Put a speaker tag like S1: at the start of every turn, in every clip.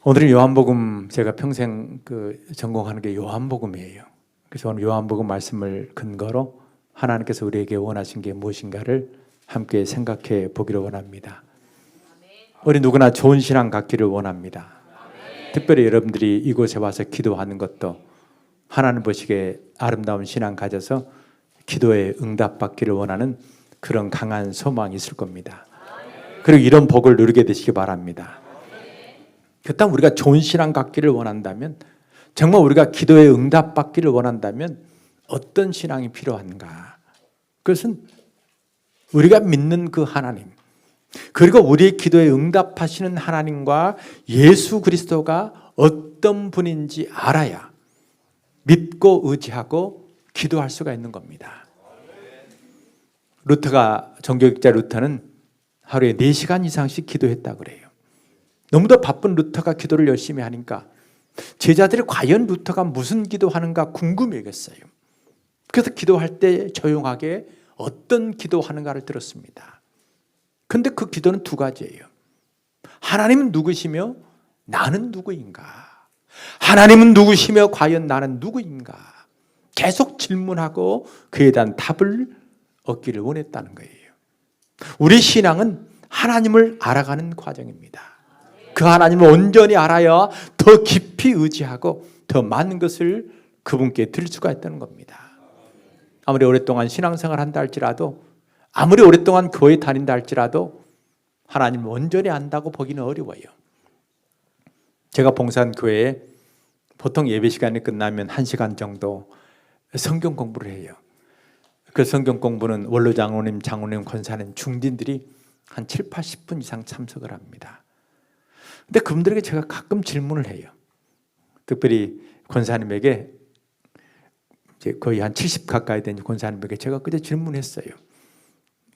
S1: 오늘은 요한복음, 제가 평생 전공하는 게 요한복음이에요. 그래서 오늘 요한복음 말씀을 근거로 하나님께서 우리에게 원하신 게 무엇인가를 함께 생각해 보기를 원합니다. 우리 누구나 좋은 신앙 갖기를 원합니다. 특별히 여러분들이 이곳에 와서 기도하는 것도 하나님 보시기에 아름다운 신앙 가져서 기도에 응답받기를 원하는 그런 강한 소망이 있을 겁니다. 그리고 이런 복을 누리게 되시기 바랍니다. 그렇다면 우리가 좋은 신앙 갖기를 원한다면, 정말 우리가 기도에 응답받기를 원한다면 어떤 신앙이 필요한가? 그것은 우리가 믿는 그 하나님, 그리고 우리의 기도에 응답하시는 하나님과 예수 그리스도가 어떤 분인지 알아야 믿고 의지하고 기도할 수가 있는 겁니다. 루터가, 종교학자 루터는 하루에 4시간 이상씩 기도했다고 그래요. 너무도 바쁜 루터가 기도를 열심히 하니까 제자들이 과연 루터가 무슨 기도하는가 궁금해했어요. 그래서 기도할 때 조용하게 어떤 기도하는가를 들었습니다. 그런데 그 기도는 2가지예요. 하나님은 누구시며 나는 누구인가? 하나님은 누구시며 과연 나는 누구인가? 계속 질문하고 그에 대한 답을 얻기를 원했다는 거예요. 우리 신앙은 하나님을 알아가는 과정입니다. 그 하나님을 온전히 알아야 더 깊이 의지하고 더 많은 것을 그분께 드릴 수가 있다는 겁니다. 아무리 오랫동안 신앙생활을 한다 할지라도, 아무리 오랫동안 교회 다닌다 할지라도 하나님을 온전히 안다고 보기는 어려워요. 제가 봉사한 교회에 보통 예배 시간이 끝나면 1시간 정도 성경 공부를 해요. 그 성경 공부는 원로 장로님, 장로님, 권사님, 중진들이 한 7, 80분 이상 참석을 합니다. 근데 그분들에게 제가 가끔 질문을 해요. 특별히 권사님에게, 이제 거의 한 70 가까이 된 권사님에게 제가 그때 질문했어요.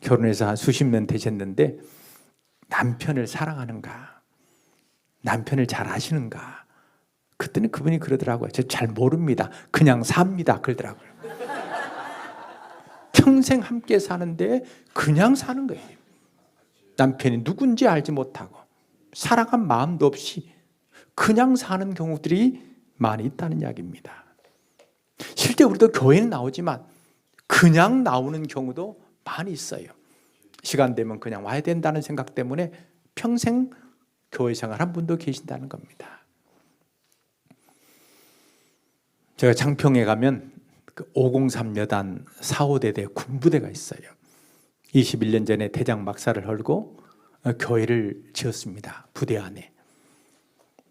S1: 결혼해서 한 수십 년 되셨는데 남편을 사랑하는가? 남편을 잘 아시는가? 그때는 그분이 그러더라고요. 저 잘 모릅니다. 그냥 삽니다. 그러더라고요. 평생 함께 사는데 그냥 사는 거예요. 남편이 누군지 알지 못하고 사랑한 마음도 없이 그냥 사는 경우들이 많이 있다는 이야기입니다. 실제 우리도 교회는 나오지만 그냥 나오는 경우도 많이 있어요. 시간 되면 그냥 와야 된다는 생각 때문에 평생 교회 생활한 분도 계신다는 겁니다. 제가 장평에 가면 503 여단 4, 5대대 군부대가 있어요. 21년 전에 대장 막사를 헐고 교회를 지었습니다. 부대 안에.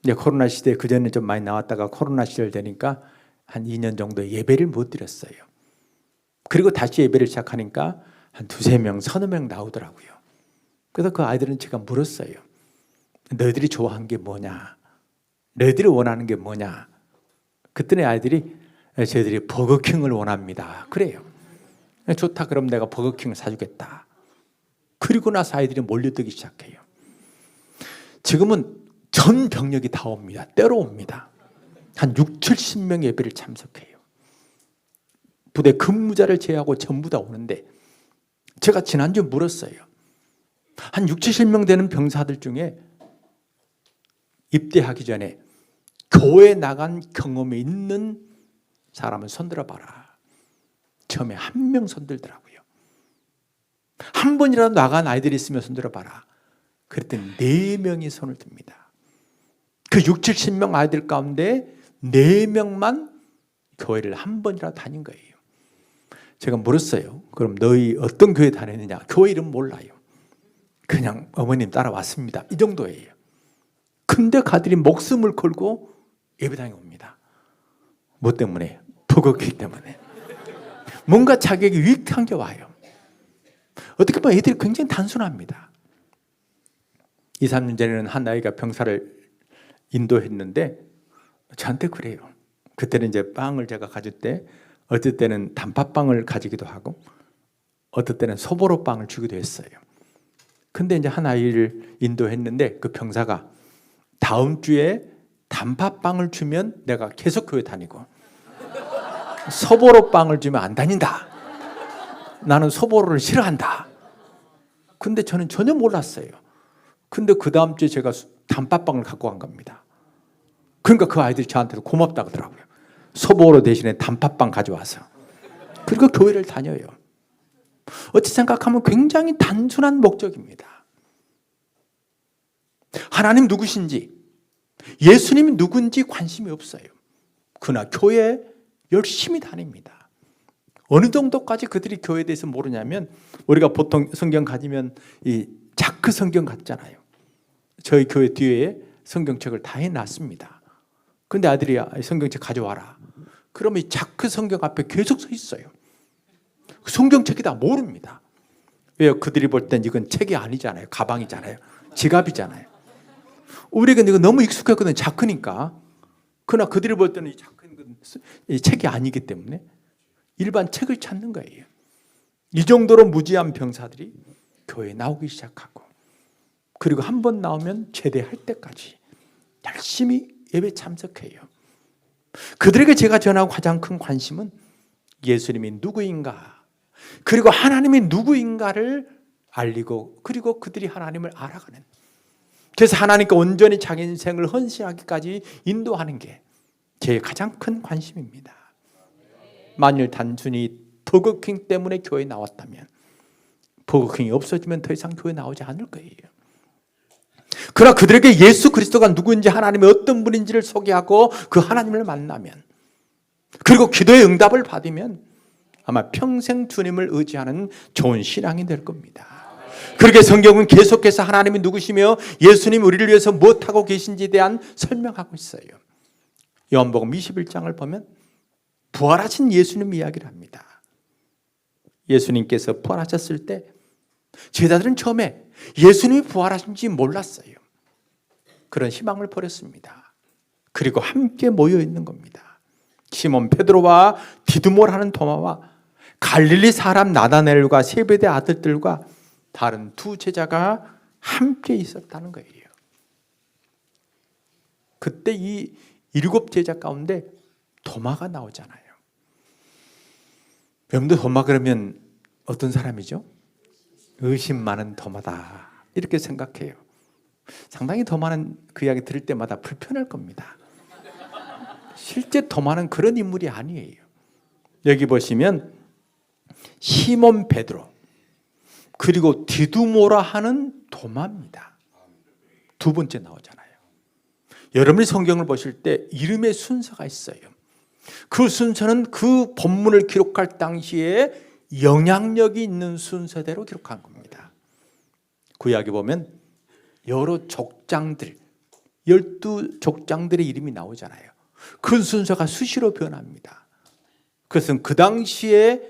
S1: 이제 코로나 시대, 그전에 좀 많이 나왔다가 코로나 시절 되니까 한 2년 정도 예배를 못 드렸어요. 그리고 다시 예배를 시작하니까 한 2-3명, 3-4명 나오더라고요. 그래서 그 아이들은 제가 물었어요. 너희들이 좋아하는 게 뭐냐? 너희들이 원하는 게 뭐냐? 그때는 아이들이 저희들이 버거킹을 원합니다. 그래요. 좋다, 그럼 내가 버거킹을 사주겠다. 그리고 나서 아이들이 몰려들기 시작해요. 지금은 전 병력이 다 옵니다. 때로 옵니다. 한 60-70명 예배를 참석해요. 부대 근무자를 제외하고 전부 다 오는데, 제가 지난주에 물었어요. 한 60-70명 되는 병사들 중에 입대하기 전에 교회 나간 경험이 있는 사람은 손들어 봐라. 처음에 1명 손들더라고요. 한 번이라도 나간 아이들이 있으면 손들어 봐라. 그랬더니 4명이 손을 듭니다. 그 60-70명 아이들 가운데 4명만 교회를 한 번이라도 다닌 거예요. 제가 물었어요. 그럼 너희 어떤 교회 다녔느냐? 교회 이름 몰라요. 그냥 어머님 따라왔습니다. 이 정도예요. 근데 가들이 목숨을 걸고 예배당에 옵니다. 뭐 때문에? 버거킹 때문에. 뭔가 자격이 유익한 게 와요. 어떻게 보면 애들이 굉장히 단순합니다. 2-3년 전에는 한 아이가 병사를 인도했는데 저한테 그래요. 그때는 이제 빵을 제가 가질 때 어떨 때는 단팥빵을 가지기도 하고 어떨 때는 소보로 빵을 주기도 했어요. 근데 이제 한 아이를 인도했는데 그 병사가 다음 주에 단팥빵을 주면 내가 계속 교회 다니고 소보로 빵을 주면 안 다닌다. 나는 소보로를 싫어한다. 근데 저는 전혀 몰랐어요. 근데 그 다음 주에 제가 단팥빵을 갖고 간 겁니다. 그러니까 그 아이들이 저한테도 고맙다고 하더라고요. 소보로 대신에 단팥빵 가져와서. 그리고 교회를 다녀요. 어찌 생각하면 굉장히 단순한 목적입니다. 하나님 누구신지, 예수님이 누군지 관심이 없어요. 그러나 교회에 열심히 다닙니다. 어느 정도까지 그들이 교회에 대해서 모르냐면, 우리가 보통 성경 가지면 이 자크 성경 같잖아요. 저희 교회 뒤에 성경책을 다 해놨습니다. 근데 아들이 성경책 가져와라. 그러면 이 자크 성경 앞에 계속 서 있어요. 성경책이다 모릅니다. 왜요? 그들이 볼 땐 이건 책이 아니잖아요. 가방이잖아요. 지갑이잖아요. 우리에게는 이거 너무 익숙했거든요. 자크니까. 그러나 그들이 볼 때는 이 자크는 이 책이 아니기 때문에 일반 책을 찾는 거예요. 이 정도로 무지한 병사들이 교회에 나오기 시작하고, 그리고 한 번 나오면 제대할 때까지 열심히 예배 참석해요. 그들에게 제가 전하고 가장 큰 관심은 예수님이 누구인가, 그리고 하나님이 누구인가를 알리고, 그리고 그들이 하나님을 알아가는, 그래서 하나님께 온전히 자기 인생을 헌신하기까지 인도하는 게 제 가장 큰 관심입니다. 만일 단순히 버거킹 때문에 교회에 나왔다면, 버거킹이 없어지면 더 이상 교회에 나오지 않을 거예요. 그러나 그들에게 예수 그리스도가 누구인지, 하나님의 어떤 분인지를 소개하고 그 하나님을 만나면, 그리고 기도의 응답을 받으면 아마 평생 주님을 의지하는 좋은 신앙이 될 겁니다. 그렇게 성경은 계속해서 하나님이 누구시며 예수님 우리를 위해서 무엇하고 계신지에 대한 설명하고 있어요. 요한복음 21장을 보면 부활하신 예수님 이야기를 합니다. 예수님께서 부활하셨을 때 제자들은 처음에 예수님이 부활하신지 몰랐어요. 그런 희망을 버렸습니다. 그리고 함께 모여 있는 겁니다. 시몬 베드로와 디두모라는 도마와 갈릴리 사람 나다넬과 세베대 아들들과 다른 두 제자가 함께 있었다는 거예요. 그때 이 7 제자 가운데 도마가 나오잖아요. 여러분들 도마 그러면 어떤 사람이죠? 의심 많은 도마다 이렇게 생각해요. 상당히 도마는 그 이야기 들을 때마다 불편할 겁니다. 실제 도마는 그런 인물이 아니에요. 여기 보시면 시몬 베드로 그리고 디두모라 하는 도마입니다. 두 번째 나오잖아요. 여러분이 성경을 보실 때 이름의 순서가 있어요. 그 순서는 그 본문을 기록할 당시에 영향력이 있는 순서대로 기록한 겁니다. 구약에 보면 여러 족장들, 12족장들의 이름이 나오잖아요. 그 순서가 수시로 변합니다. 그것은 그 당시에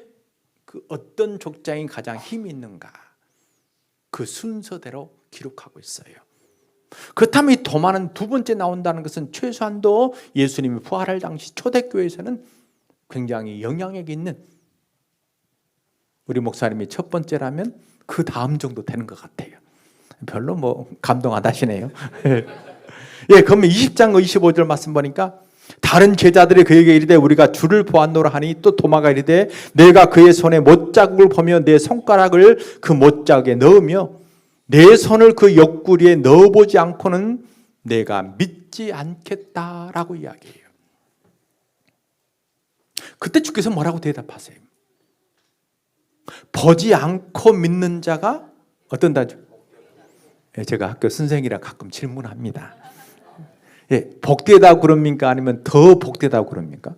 S1: 그 어떤 족장이 가장 힘이 있는가, 그 순서대로 기록하고 있어요. 그렇다면 이 도마는 두 번째 나온다는 것은 최소한도 예수님이 부활할 당시 초대교회에서는 굉장히 영향력이 있는, 우리 목사님이 첫 번째라면 그 다음 정도 되는 것 같아요. 별로 뭐 감동 안 하시네요. 예, 그러면 20장 25절 말씀 보니까 다른 제자들이 그에게 이르되 우리가 주를 보았노라 하니 또 도마가 이르되 내가 그의 손에 못자국을 보며 내 손가락을 그 못자국에 넣으며 내 손을 그 옆구리에 넣어보지 않고는 내가 믿지 않겠다라고 이야기해요. 그때 주께서 뭐라고 대답하세요? 보지 않고 믿는 자가 어떤다죠? 제가 학교 선생이라 가끔 질문합니다. 예, 복되다고 그럽니까? 아니면 더 복되다고 그럽니까?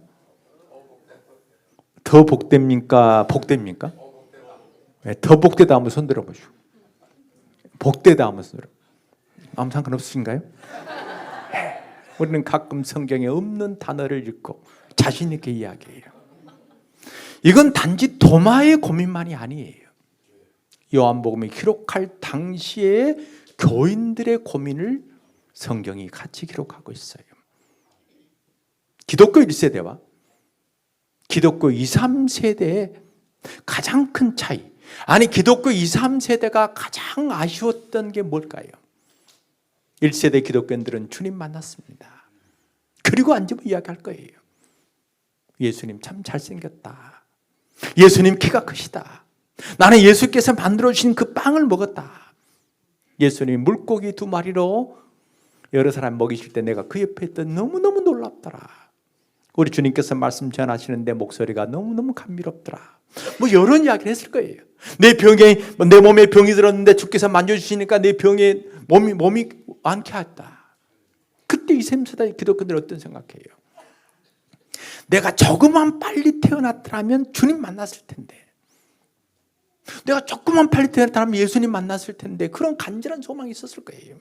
S1: 더 복됩니까? 복됩니까? 예, 더 복되다 한번 손 들어보시오. 복되다 하면 아무 상관없으신가요? 우리는 가끔 성경에 없는 단어를 읽고 자신 있게 이야기해요. 이건 단지 도마의 고민만이 아니에요. 요한복음이 기록할 당시에 교인들의 고민을 성경이 같이 기록하고 있어요. 기독교 1세대와 기독교 2, 3세대의 가장 큰 차이, 아니 기독교 2, 3세대가 가장 아쉬웠던 게 뭘까요? 1세대 기독교인들은 주님 만났습니다. 그리고 앉으면 이야기할 거예요. 예수님 참 잘생겼다. 예수님 키가 크시다. 나는 예수께서 만들어주신 그 빵을 먹었다. 예수님 물고기 2마리로 여러 사람 먹이실 때 내가 그 옆에 있던 너무너무 놀랍더라. 우리 주님께서 말씀 전하시는데 목소리가 너무너무 감미롭더라. 뭐 이런 이야기를 했을 거예요. 내 몸에 병이 들었는데 주께서 만져주시니까 내 병에 몸이 완쾌 했다. 그때 이 셈세대 기독교들은 어떤 생각해요? 내가 조금만 빨리 태어났더라면 주님 만났을 텐데, 내가 조금만 빨리 태어났다면 예수님 만났을 텐데, 그런 간절한 소망이 있었을 거예요.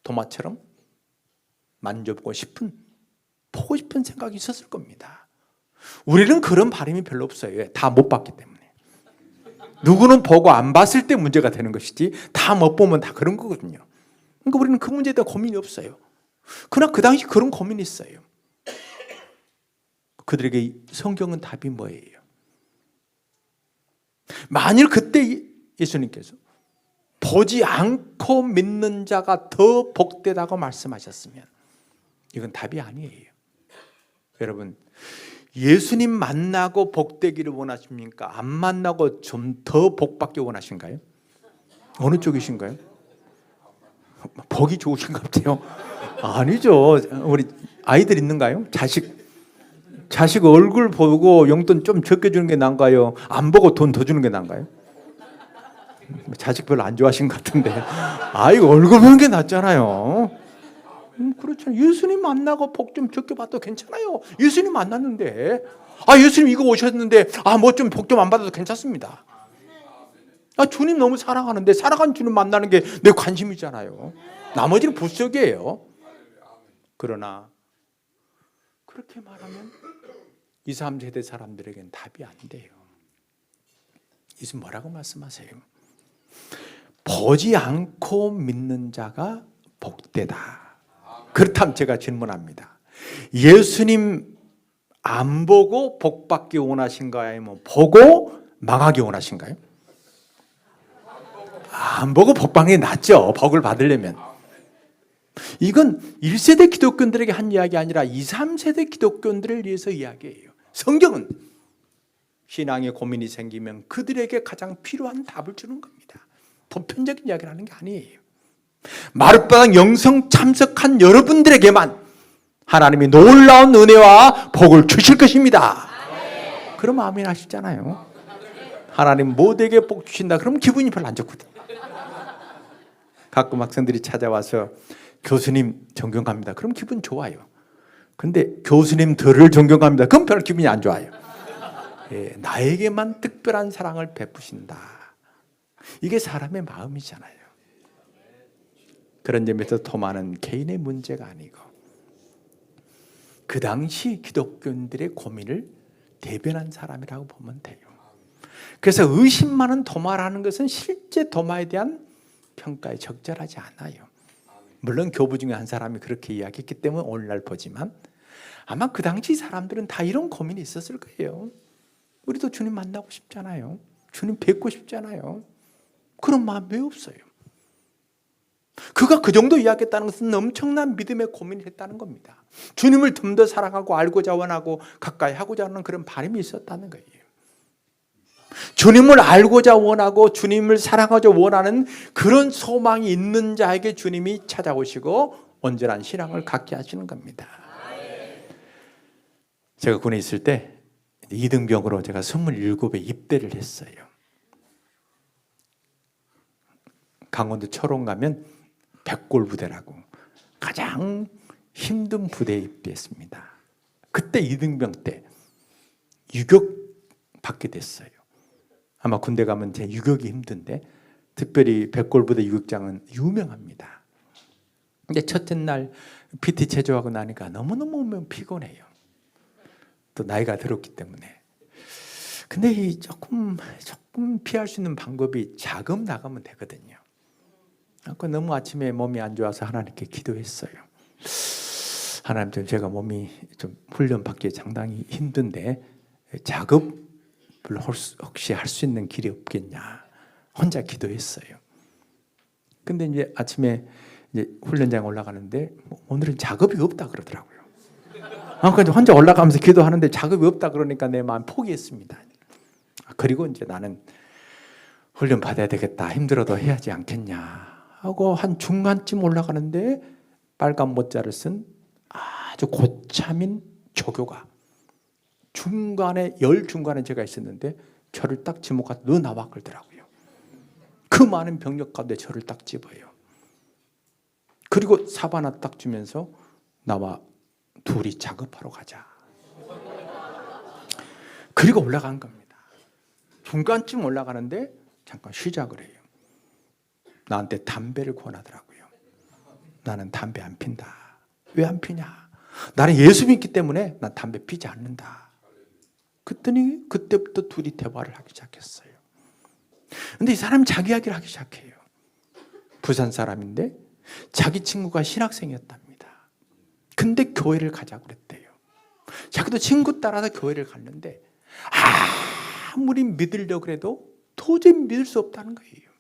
S1: 도마처럼 만져보고 싶은, 보고 싶은 생각이 있었을 겁니다. 우리는 그런 바람이 별로 없어요. 다 못 봤기 때문에. 누구는 보고 안 봤을 때 문제가 되는 것이지, 다 못 보면 다 그런 거거든요. 그러니까 우리는 그 문제에 대한 고민이 없어요. 그러나 그 당시 그런 고민이 있어요. 그들에게 성경은 답이 뭐예요? 만일 그때 예수님께서 보지 않고 믿는 자가 더 복되다고 말씀하셨으면 이건 답이 아니에요. 여러분, 예수님 만나고 복되기를 원하십니까? 안 만나고 좀 더 복받기 원하신가요? 어느 쪽이신가요? 복이 좋으신 것 같아요. 아니죠. 우리 아이들 있는가요? 자식 얼굴 보고 용돈 좀 적게 주는 게 나은가요? 안 보고 돈 더 주는 게 나은가요? 자식 별로 안 좋아하신 것 같은데. 아이고, 얼굴 보는 게 낫잖아요. 그렇죠. 예수님 만나고 복 좀 적게 받아도 괜찮아요. 예수님 만났는데, 예수님 이거 오셨는데, 뭐 좀 복 좀 안 받아도 괜찮습니다. 주님 너무 사랑하는데, 사랑하는 주님 만나는 게 내 관심이잖아요. 나머지는 부수적이에요. 그러나 그렇게 말하면 2, 3세대 사람들에게는 답이 안 돼요. 예수님 뭐라고 말씀하세요? 보지 않고 믿는 자가 복되다. 그렇다면 제가 질문합니다. 예수님 안 보고 복 받기 원하신가요? 아니면 보고 망하기 원하신가요? 안 보고 복 받는 게 낫죠. 복을 받으려면. 이건 1세대 기독교인들에게 한 이야기 아니라 2, 3세대 기독교인들을 위해서 이야기예요. 성경은 신앙에 고민이 생기면 그들에게 가장 필요한 답을 주는 겁니다. 보편적인 이야기를 하는 게 아니에요. 마룻바닥 영성 참석한 여러분들에게만 하나님이 놀라운 은혜와 복을 주실 것입니다. 그럼 아멘 하시잖아요. 하나님 모두에게 복 주신다. 그럼 기분이 별로 안 좋거든요. 가끔 학생들이 찾아와서 교수님 존경합니다. 그럼 기분 좋아요. 근데 교수님들을 존경합니다. 그럼 별로 기분이 안 좋아요. 나에게만 특별한 사랑을 베푸신다. 이게 사람의 마음이잖아요. 그런 점에서 토마는 개인의 문제가 아니고 그 당시 기독교인들의 고민을 대변한 사람이라고 보면 돼요. 그래서 의심 많은 토마라는 것은 실제 토마에 대한 평가에 적절하지 않아요. 물론 교부 중에 한 사람이 그렇게 이야기했기 때문에 오늘날 보지만 아마 그 당시 사람들은 다 이런 고민이 있었을 거예요. 우리도 주님 만나고 싶잖아요. 주님 뵙고 싶잖아요. 그런 마음 왜 없어요? 그가 그 정도 이야기했다는 것은 엄청난 믿음의 고민을 했다는 겁니다. 주님을 좀 더 사랑하고 알고자 원하고 가까이 하고자 하는 그런 바람이 있었다는 거예요. 주님을 알고자 원하고 주님을 사랑하자 원하는 그런 소망이 있는 자에게 주님이 찾아오시고 온전한 신앙을 갖게 하시는 겁니다. 제가 군에 있을 때 이등병으로 제가 27에 입대를 했어요. 강원도 철원 가면 백골 부대라고 가장 힘든 부대에 입대했습니다. 그때 이등병 때 유격 받게 됐어요. 아마 군대 가면 제 유격이 힘든데 특별히 백골 부대 유격장은 유명합니다. 근데 첫째 날 PT 체조하고 나니까 너무너무 피곤해요. 또 나이가 들었기 때문에. 근데 조금 피할 수 있는 방법이 자금 나가면 되거든요. 너무 아침에 몸이 안 좋아서 하나님께 기도했어요. 하나님, 제가 몸이 좀 훈련 받기에 상당히 힘든데 작업을 혹시 할 수 있는 길이 없겠냐. 혼자 기도했어요. 근데 이제 아침에 이제 훈련장에 올라가는데 오늘은 작업이 없다 그러더라고요. 그러니까 혼자 올라가면서 기도하는데 작업이 없다 그러니까 내 마음 포기했습니다. 그리고 이제 나는 훈련 받아야 되겠다. 힘들어도 해야지 않겠냐 하고 한 중간쯤 올라가는데 빨간 모자를 쓴 아주 고참인 조교가 중간에 제가 있었는데 저를 딱 지목하고 너 나와 그러더라고요. 그 많은 병력 가운데 저를 딱 집어요. 그리고 삽 하나 딱 주면서 나와 둘이 작업하러 가자. 그리고 올라간 겁니다. 중간쯤 올라가는데 잠깐 쉬자 그래요. 나한테 담배를 권하더라고요. 나는 담배 안 핀다. 왜 안 피냐? 나는 예수 믿기 때문에 난 담배 피지 않는다. 그랬더니 그때부터 둘이 대화를 하기 시작했어요. 근데 이 사람이 자기 이야기를 하기 시작해요. 부산 사람인데 자기 친구가 신학생이었답니다. 근데 교회를 가자고 그랬대요. 자기도 친구 따라서 교회를 갔는데 아무리 믿으려고 해도 도저히 믿을 수 없다는 거예요.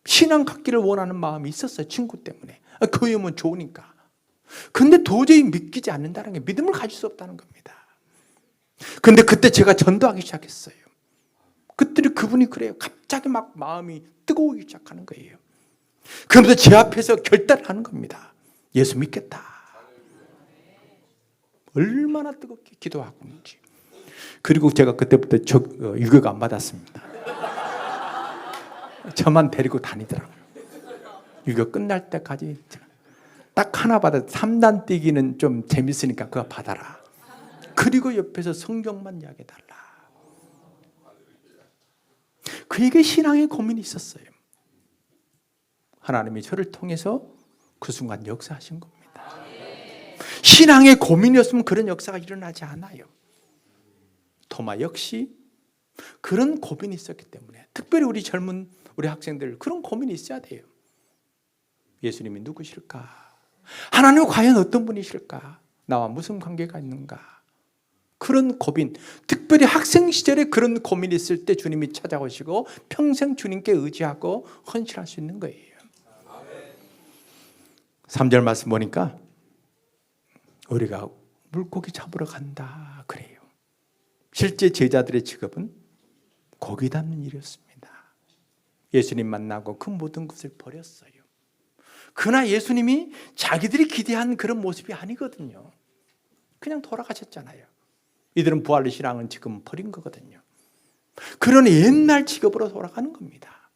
S1: 신앙 갖기를 원하는 마음이 있었어요. 친구 때문에. 교회 오면 좋으니까. 근데 도저히 믿기지 않는다는 게 믿음을 가질 수 없다는 겁니다. 근데 그때 제가 전도하기 시작했어요. 그때 그분이 그래요. 갑자기 막 마음이 뜨거우기 시작하는 거예요. 그러면서 제 앞에서 결단을 하는 겁니다. 예수 믿겠다. 얼마나 뜨겁게 기도하고 있는지. 그리고 제가 그때부터 유교가 안 받았습니다. 저만 데리고 다니더라고요. 유교 끝날 때까지 딱 하나 받아. 3단 뛰기는 좀 재밌으니까 그거 받아라. 그리고 옆에서 성경만 이야기해달라. 그에게 신앙의 고민이 있었어요. 하나님이 저를 통해서 그 순간 역사하신 겁니다. 신앙의 고민이었으면 그런 역사가 일어나지 않아요. 토마 역시 그런 고민이 있었기 때문에, 특별히 우리 학생들 그런 고민이 있어야 돼요. 예수님이 누구실까? 하나님은 과연 어떤 분이실까? 나와 무슨 관계가 있는가? 그런 고민, 특별히 학생 시절에 그런 고민이 있을 때 주님이 찾아오시고 평생 주님께 의지하고 헌신할 수 있는 거예요. 3절 말씀 보니까 우리가 물고기 잡으러 간다 그래요. 실제 제자들의 직업은 고기 잡는 일이었습니다. 예수님 만나고 그 모든 것을 버렸어요. 그러나 예수님이 자기들이 기대한 그런 모습이 아니거든요. 그냥 돌아가셨잖아요. 이들은 부활의 신앙은 지금 버린 거거든요. 그러니 옛날 직업으로 돌아가는 겁니다.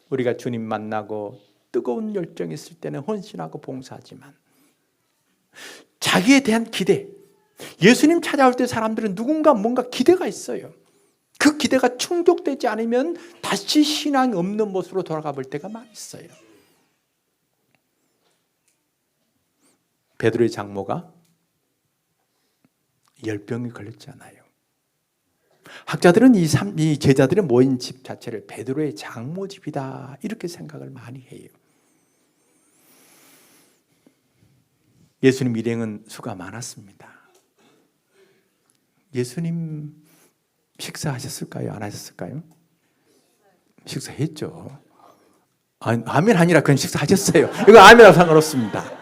S1: 우리가 주님 만나고 뜨거운 열정이 있을 때는 헌신하고 봉사하지만 자기에 대한 기대, 예수님 찾아올 때 사람들은 누군가 뭔가 기대가 있어요. 그 기대가 충족되지 않으면 다시 신앙이 없는 모습으로 돌아가 볼 때가 많이 있어요. 베드로의 장모가 열병이 걸렸잖아요. 학자들은 이 제자들이 모인 집 자체를 베드로의 장모 집이다 이렇게 생각을 많이 해요. 예수님 일행은 수가 많았습니다. 예수님 식사하셨을까요? 안 하셨을까요? 식사했죠. 아멘 아니라 그냥 식사하셨어요. 이거 아멘하고 상관없습니다.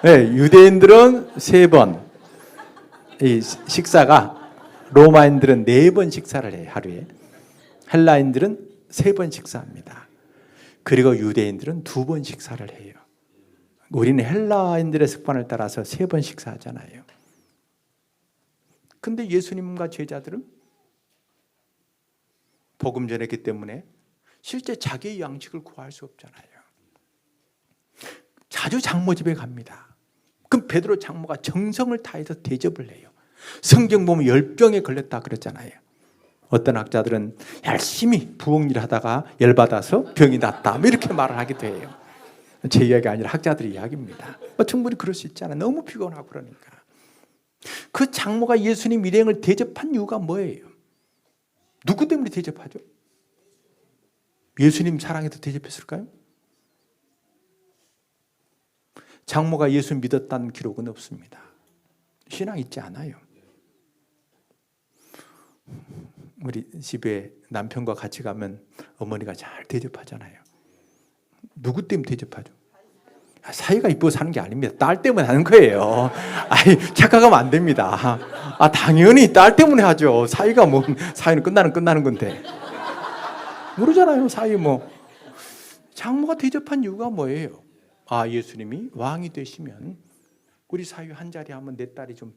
S1: 네, 유대인들은 3번, 이 식사가 로마인들은 4번 식사를 해요. 하루에. 헬라인들은 3번 식사합니다. 그리고 유대인들은 2번 식사를 해요. 우리는 헬라인들의 습관을 따라서 3번 식사하잖아요. 근데 예수님과 제자들은 복음 전했기 때문에 실제 자기의 양식을 구할 수 없잖아요. 자주 장모 집에 갑니다. 그럼 베드로 장모가 정성을 다해서 대접을 해요. 성경 보면 열병에 걸렸다 그랬잖아요. 어떤 학자들은 열심히 부엌일 하다가 열받아서 병이 났다 이렇게 말을 하기도 해요. 제 이야기가 아니라 학자들의 이야기입니다. 충분히 그럴 수 있잖아요. 너무 피곤하고 그러니까. 그 장모가 예수님 일행을 대접한 이유가 뭐예요? 누구 때문에 대접하죠? 예수님 사랑해서 대접했을까요? 장모가 예수 믿었다는 기록은 없습니다. 신앙 있지 않아요. 우리 집에 남편과 같이 가면 어머니가 잘 대접하잖아요. 누구 때문에 대접하죠? 사이가 이쁘고 사는 게 아닙니다. 딸 때문에 하는 거예요. 착각하면 안 됩니다. 당연히 딸 때문에 하죠. 사이가 뭐, 사이는 끝나는 건데. 모르잖아요, 사이 뭐. 장모가 대접한 이유가 뭐예요? 예수님이 왕이 되시면 우리 사위 한 자리 하면 내 딸이 좀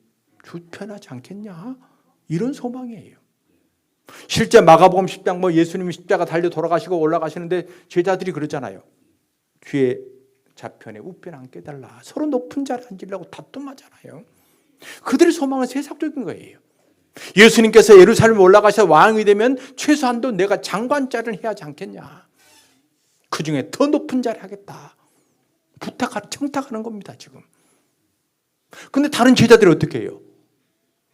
S1: 편하지 않겠냐? 이런 소망이에요. 실제 마가복음 10장 예수님이 십자가 달려 돌아가시고 올라가시는데 제자들이 그러잖아요. 뒤에 좌편에 우편에 앉게달라. 서로 높은 자리에 앉으려고 다툼하잖아요. 그들의 소망은 세상적인 거예요. 예수님께서 예루살렘에 올라가셔서 왕이 되면 최소한도 내가 장관 자리를 해야 하지 않겠냐. 그 중에 더 높은 자리 하겠다. 청탁하는 겁니다 지금. 근데 다른 제자들이 어떻게 해요?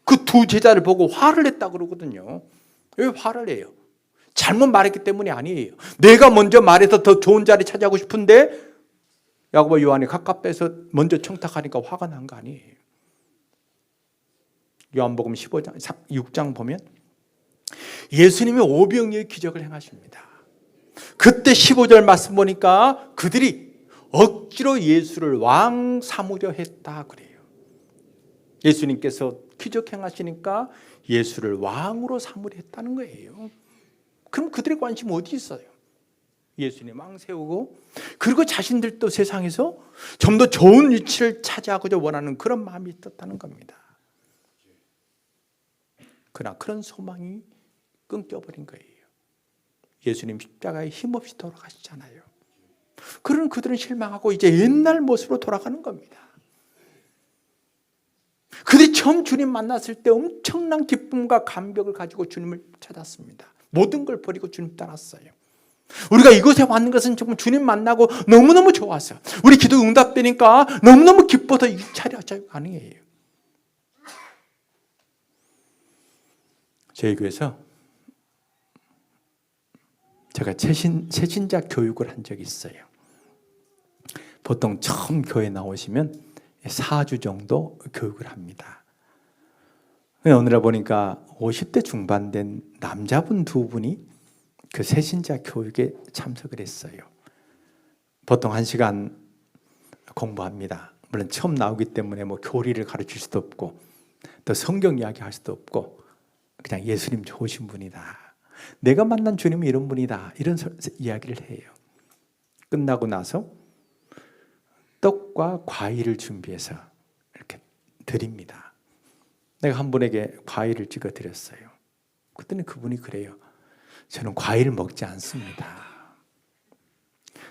S1: 그 두 제자를 보고 화를 냈다 그러거든요. 왜 화를 내요? 잘못 말했기 때문이 아니에요. 내가 먼저 말해서 더 좋은 자리 차지하고 싶은데 야고보 요한이 각각 빼서 먼저 청탁하니까 화가 난 거 아니에요. 요한복음 15장 6장 보면 예수님이 오병이의 기적을 행하십니다. 그때 15절 말씀 보니까 그들이 억지로 예수를 왕 삼으려 했다 그래요. 예수님께서 기적 행하시니까 예수를 왕으로 삼으려 했다는 거예요. 그럼 그들의 관심 어디 있어요? 예수님 왕 세우고, 그리고 자신들도 세상에서 좀 더 좋은 위치를 차지하고자 원하는 그런 마음이 있었다는 겁니다. 그러나 그런 소망이 끊겨버린 거예요. 예수님 십자가에 힘없이 돌아가시잖아요. 그런 그들은 실망하고 이제 옛날 모습으로 돌아가는 겁니다. 그들이 처음 주님 만났을 때 엄청난 기쁨과 감격을 가지고 주님을 찾았습니다. 모든 걸 버리고 주님 따랐어요. 우리가 이곳에 왔는 것은 정말 주님 만나고 너무너무 좋아서, 우리 기도 응답되니까 너무너무 기뻐서 이 자리에 가능해요. 저희 교회에서 제가 새신자 교육을 한 적이 있어요. 보통 처음 교회 나오시면 4주 정도 교육을 합니다. 어느 날 보니까 50대 중반 된 남자분 두 분이 그 새신자 교육에 참석을 했어요. 보통 1시간 공부합니다. 물론 처음 나오기 때문에 교리를 가르칠 수도 없고 또 성경 이야기 할 수도 없고 그냥 예수님 좋으신 분이다, 내가 만난 주님이 이런 분이다, 이런 이야기를 해요. 끝나고 나서 떡과 과일을 준비해서 이렇게 드립니다. 내가 한 분에게 과일을 찍어 드렸어요. 그랬더니 그분이 그래요. 저는 과일을 먹지 않습니다.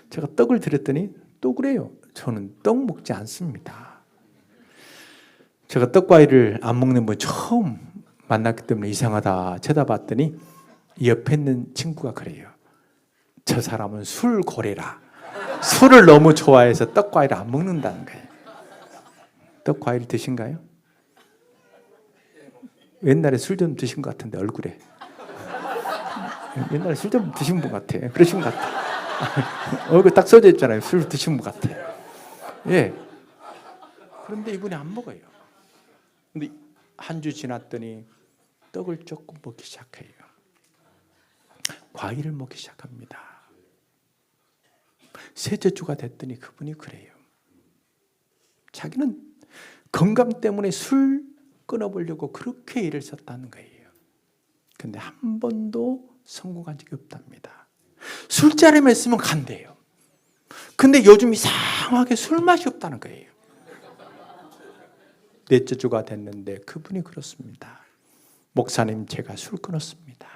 S1: 제가 떡을 드렸더니 또 그래요. 저는 떡 먹지 않습니다. 제가 떡과일을 안 먹는 분 처음 만났기 때문에 이상하다 쳐다봤더니 옆에 있는 친구가 그래요. 저 사람은 술고래라. 술을 너무 좋아해서 떡과일을 안 먹는다는 거예요. 떡과일 드신가요? 옛날에 술 좀 드신 것 같은데 얼굴에. 옛날에 술 좀 드신 분 같아. 그러신 것 같아. 얼굴 딱 써져 있잖아요. 술 드신 분 같아. 예. 그런데 이분이 안 먹어요. 근데 한 주 지났더니 떡을 조금 먹기 시작해요. 과일을 먹기 시작합니다. 셋째 주가 됐더니 그분이 그래요. 자기는 건강 때문에 술 끊어보려고 그렇게 애를 썼다는 거예요. 근데 한 번도 성공한 적이 없답니다. 술자리에 있으면 간대요. 근데 요즘 이상하게 술 맛이 없다는 거예요. 넷째 주가 됐는데 그분이 그렇습니다. 목사님, 제가 술 끊었습니다.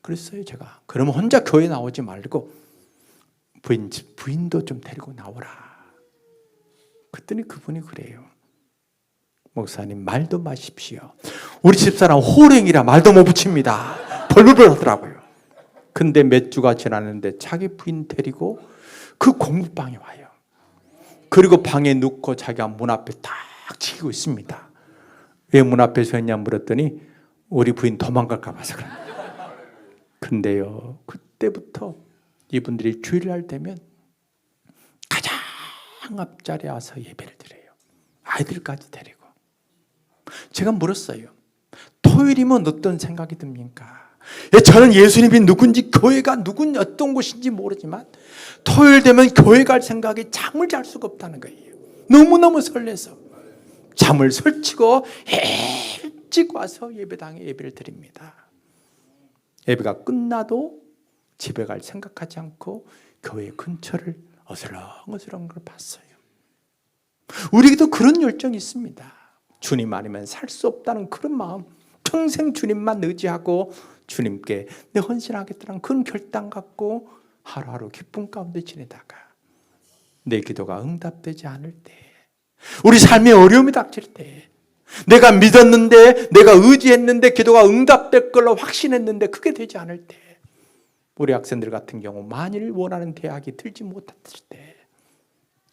S1: 그랬어요. 제가 그러면 혼자 교회 나오지 말고 부인도 좀 데리고 나오라. 그랬더니 그분이 그래요. 목사님, 말도 마십시오. 우리 집사람 호랭이라 말도 못 붙입니다. 벌벌벌 하더라고요. 근데 몇 주가 지났는데 자기 부인 데리고 그 공부방에 와요. 그리고 방에 눕고 자기가 문 앞에 딱 지키고 있습니다. 왜 문 앞에 서 있냐 물었더니 우리 부인 도망갈까 봐서 그래요. 근데요, 그때부터 이분들이 주일날 되면 가장 앞자리에 와서 예배를 드려요. 아이들까지 데리고. 제가 물었어요. 토요일이면 어떤 생각이 듭니까? 저는 예수님이 누군지, 교회가 누군 어떤 곳인지 모르지만 토요일 되면 교회 갈 생각에 잠을 잘 수가 없다는 거예요. 너무너무 설레서 잠을 설치고 일찍 와서 예배당에 예배를 드립니다. 예배가 끝나도 집에 갈 생각하지 않고 교회 근처를 어슬렁어슬렁 걸 봤어요. 우리에게도 그런 열정이 있습니다. 주님 아니면 살 수 없다는 그런 마음, 평생 주님만 의지하고 주님께 내 헌신하겠다는 그런 결단 갖고 하루하루 기쁨 가운데 지내다가 내 기도가 응답되지 않을 때, 우리 삶에 어려움이 닥칠 때, 내가 믿었는데, 내가 의지했는데 기도가 응답될 걸로 확신했는데 그게 되지 않을 때, 우리 학생들 같은 경우 만일 원하는 대학이 들지 못했을 때,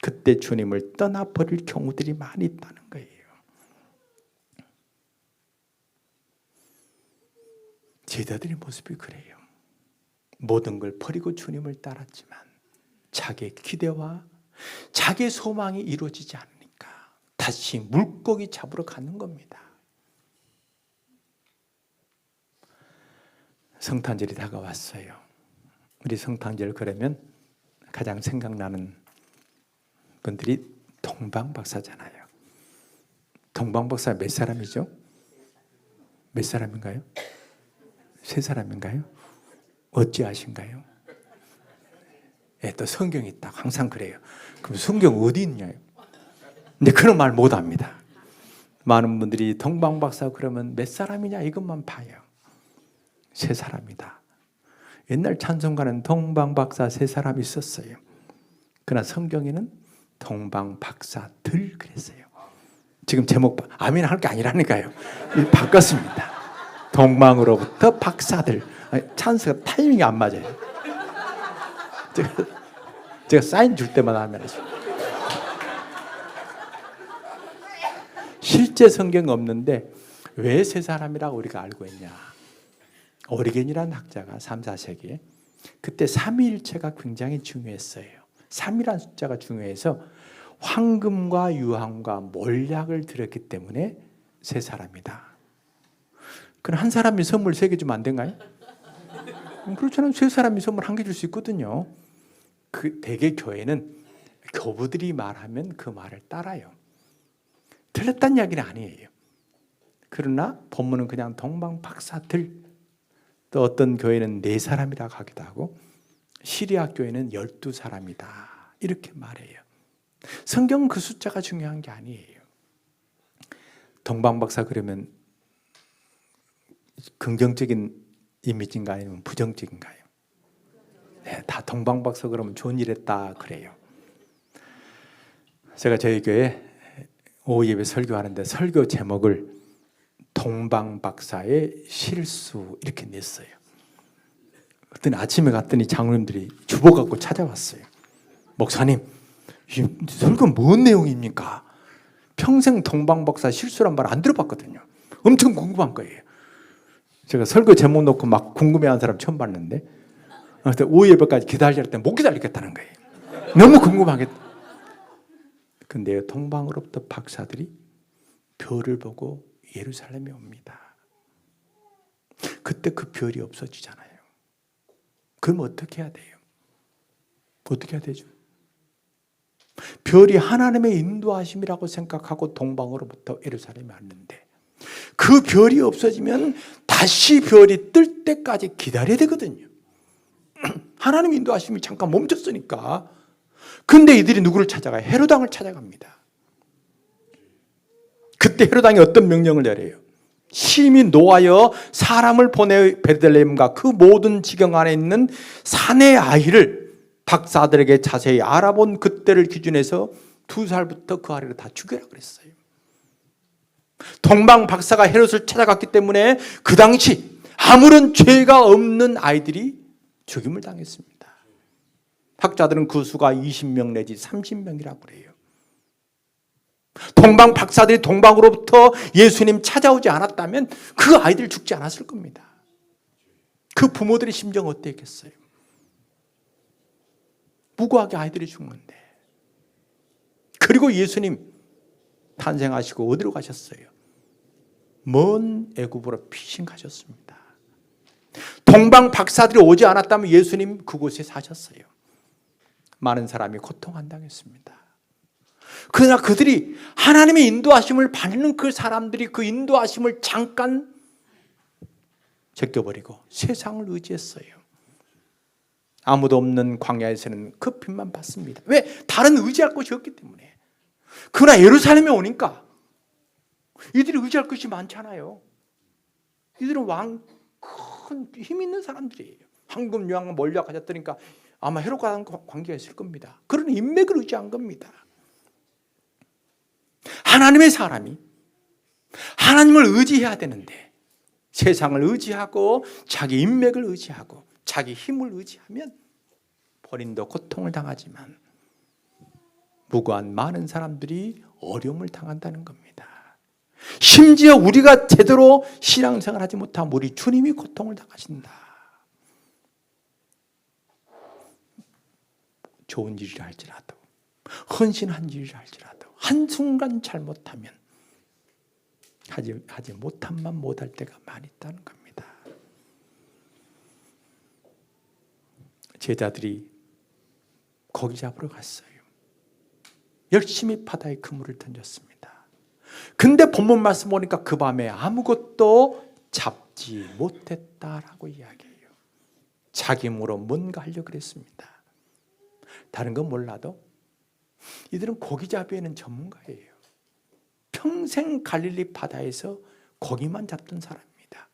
S1: 그때 주님을 떠나버릴 경우들이 많이 있다는 거예요. 제자들의 모습이 그래요. 모든 걸 버리고 주님을 따랐지만 자기의 기대와 자기의 소망이 이루어지지 않으니까 다시 물고기 잡으러 가는 겁니다. 성탄절이 다가왔어요. 우리 성탄절 그러면 가장 생각나는 분들이 동방박사잖아요. 동방박사 몇 사람이죠? 몇 사람인가요? 세 사람인가요? 어찌 아신가요? 예, 또 성경이 있다. 항상 그래요. 그럼 성경 어디 있냐요? 근데 그런 말 못합니다. 많은 분들이 동방박사 그러면 몇 사람이냐 이것만 봐요. 세 사람이다. 옛날 찬송가는 동방박사 세 사람이 있었어요. 그러나 성경에는 동방박사들 그랬어요. 지금 제목 아멘 할 게 아니라니까요. 바꿨습니다. 동방으로부터 박사들. 찬스가 타이밍이 안 맞아요. 제가 사인 줄 때마다 하면 실제 성경 없는데 왜 세 사람이라고 우리가 알고 있냐. 오리겐이라는 학자가 3, 4세기에 그때 삼위일체가 굉장히 중요했어요. 3이라는 숫자가 중요해서 황금과 유황과 몰약을 들었기 때문에 세 사람이다. 그럼 한 사람이 선물 3개 주면 안 된가요? 그렇잖아요. 세 사람이 선물 1개 줄 수 있거든요. 그 대개 교회는 교부들이 말하면 그 말을 따라요. 틀렸다는 이야기는 아니에요. 그러나 본문은 그냥 동방박사들, 또 어떤 교회는 4사람이라고 하기도 하고 시리아 교회는 12사람이다 이렇게 말해요. 성경은 그 숫자가 중요한 게 아니에요. 동방박사 그러면 긍정적인 이미지인가요? 아니면 부정적인가요? 네, 다 동방박사 그러면 좋은 일 했다 그래요. 제가 저희 교회 오후 예배 설교하는데 설교 제목을 동방박사의 실수 이렇게 냈어요. 그랬더니 아침에 갔더니 장로님들이 주보 갖고 찾아왔어요. 목사님, 이 설교 뭔 내용입니까? 평생 동방박사 실수란 말 안 들어봤거든요. 엄청 궁금한 거예요. 제가 설교 제목 놓고 막 궁금해하는 사람 처음 봤는데 오후 예배까지 기다릴 때 못 기다리겠다는 거예요. 너무 궁금하겠다. 근데 동방으로부터 박사들이 별을 보고 예루살렘에 옵니다. 그때 그 별이 없어지잖아요. 그럼 어떻게 해야 돼요? 어떻게 해야 되죠? 별이 하나님의 인도하심이라고 생각하고 동방으로부터 예루살렘에 왔는데 그 별이 없어지면 다시 별이 뜰 때까지 기다려야 되거든요. 하나님의 인도하심이 잠깐 멈췄으니까. 근데 이들이 누구를 찾아가요? 헤롯 왕을 찾아갑니다. 그때 헤롯 왕이 어떤 명령을 내려요? 심히 노하여 사람을 보내 베들레헴과 그 모든 지경 안에 있는 사내 아이를 박사들에게 자세히 알아본 그때를 기준해서 2살부터 그 아이를 다 죽여라 그랬어요. 동방 박사가 헤롯을 찾아갔기 때문에 그 당시 아무런 죄가 없는 아이들이 죽임을 당했습니다. 학자들은 그 수가 20명 내지 30명이라고 그래요. 동방 박사들이 동방으로부터 예수님 찾아오지 않았다면 그 아이들 죽지 않았을 겁니다. 그 부모들의 심정 어땠겠어요? 무고하게 아이들이 죽는데. 그리고 예수님 탄생하시고 어디로 가셨어요? 먼 애굽으로 피신 가셨습니다. 동방 박사들이 오지 않았다면 예수님 그곳에 사셨어요. 많은 사람이 고통한다겠습니다. 그러나 그들이 하나님의 인도하심을 받는 그 사람들이 그 인도하심을 잠깐 제껴버리고 세상을 의지했어요. 아무도 없는 광야에서는 그 빛만 받습니다. 왜? 다른 의지할 곳이 없기 때문에. 그러나 예루살렘에 오니까 이들이 의지할 것이 많잖아요. 이들은 큰 힘 있는 사람들이에요. 황금 유황 몰려 가졌다니까 아마 헤롯과는 관계가 있을 겁니다. 그런 인맥을 의지한 겁니다. 하나님의 사람이 하나님을 의지해야 되는데 세상을 의지하고 자기 인맥을 의지하고 자기 힘을 의지하면 본인도 고통을 당하지만 무고한 많은 사람들이 어려움을 당한다는 겁니다. 심지어 우리가 제대로 신앙생활을 하지 못하면 우리 주님이 고통을 당하신다. 좋은 일이라 할지라도 헌신한 일이라 할지라도 한순간 잘못하면 하지 못한만 못할 때가 많이 있다는 겁니다. 제자들이 고기 잡으러 갔어요. 열심히 바다에 그물을 던졌습니다. 근데 본문 말씀 보니까 그 밤에 아무것도 잡지 못했다라고 이야기해요. 자기 힘으로 뭔가 하려고 그랬습니다. 다른 건 몰라도 이들은 고기잡이에는 전문가예요. 평생 갈릴리 바다에서 고기만 잡던 사람입니다.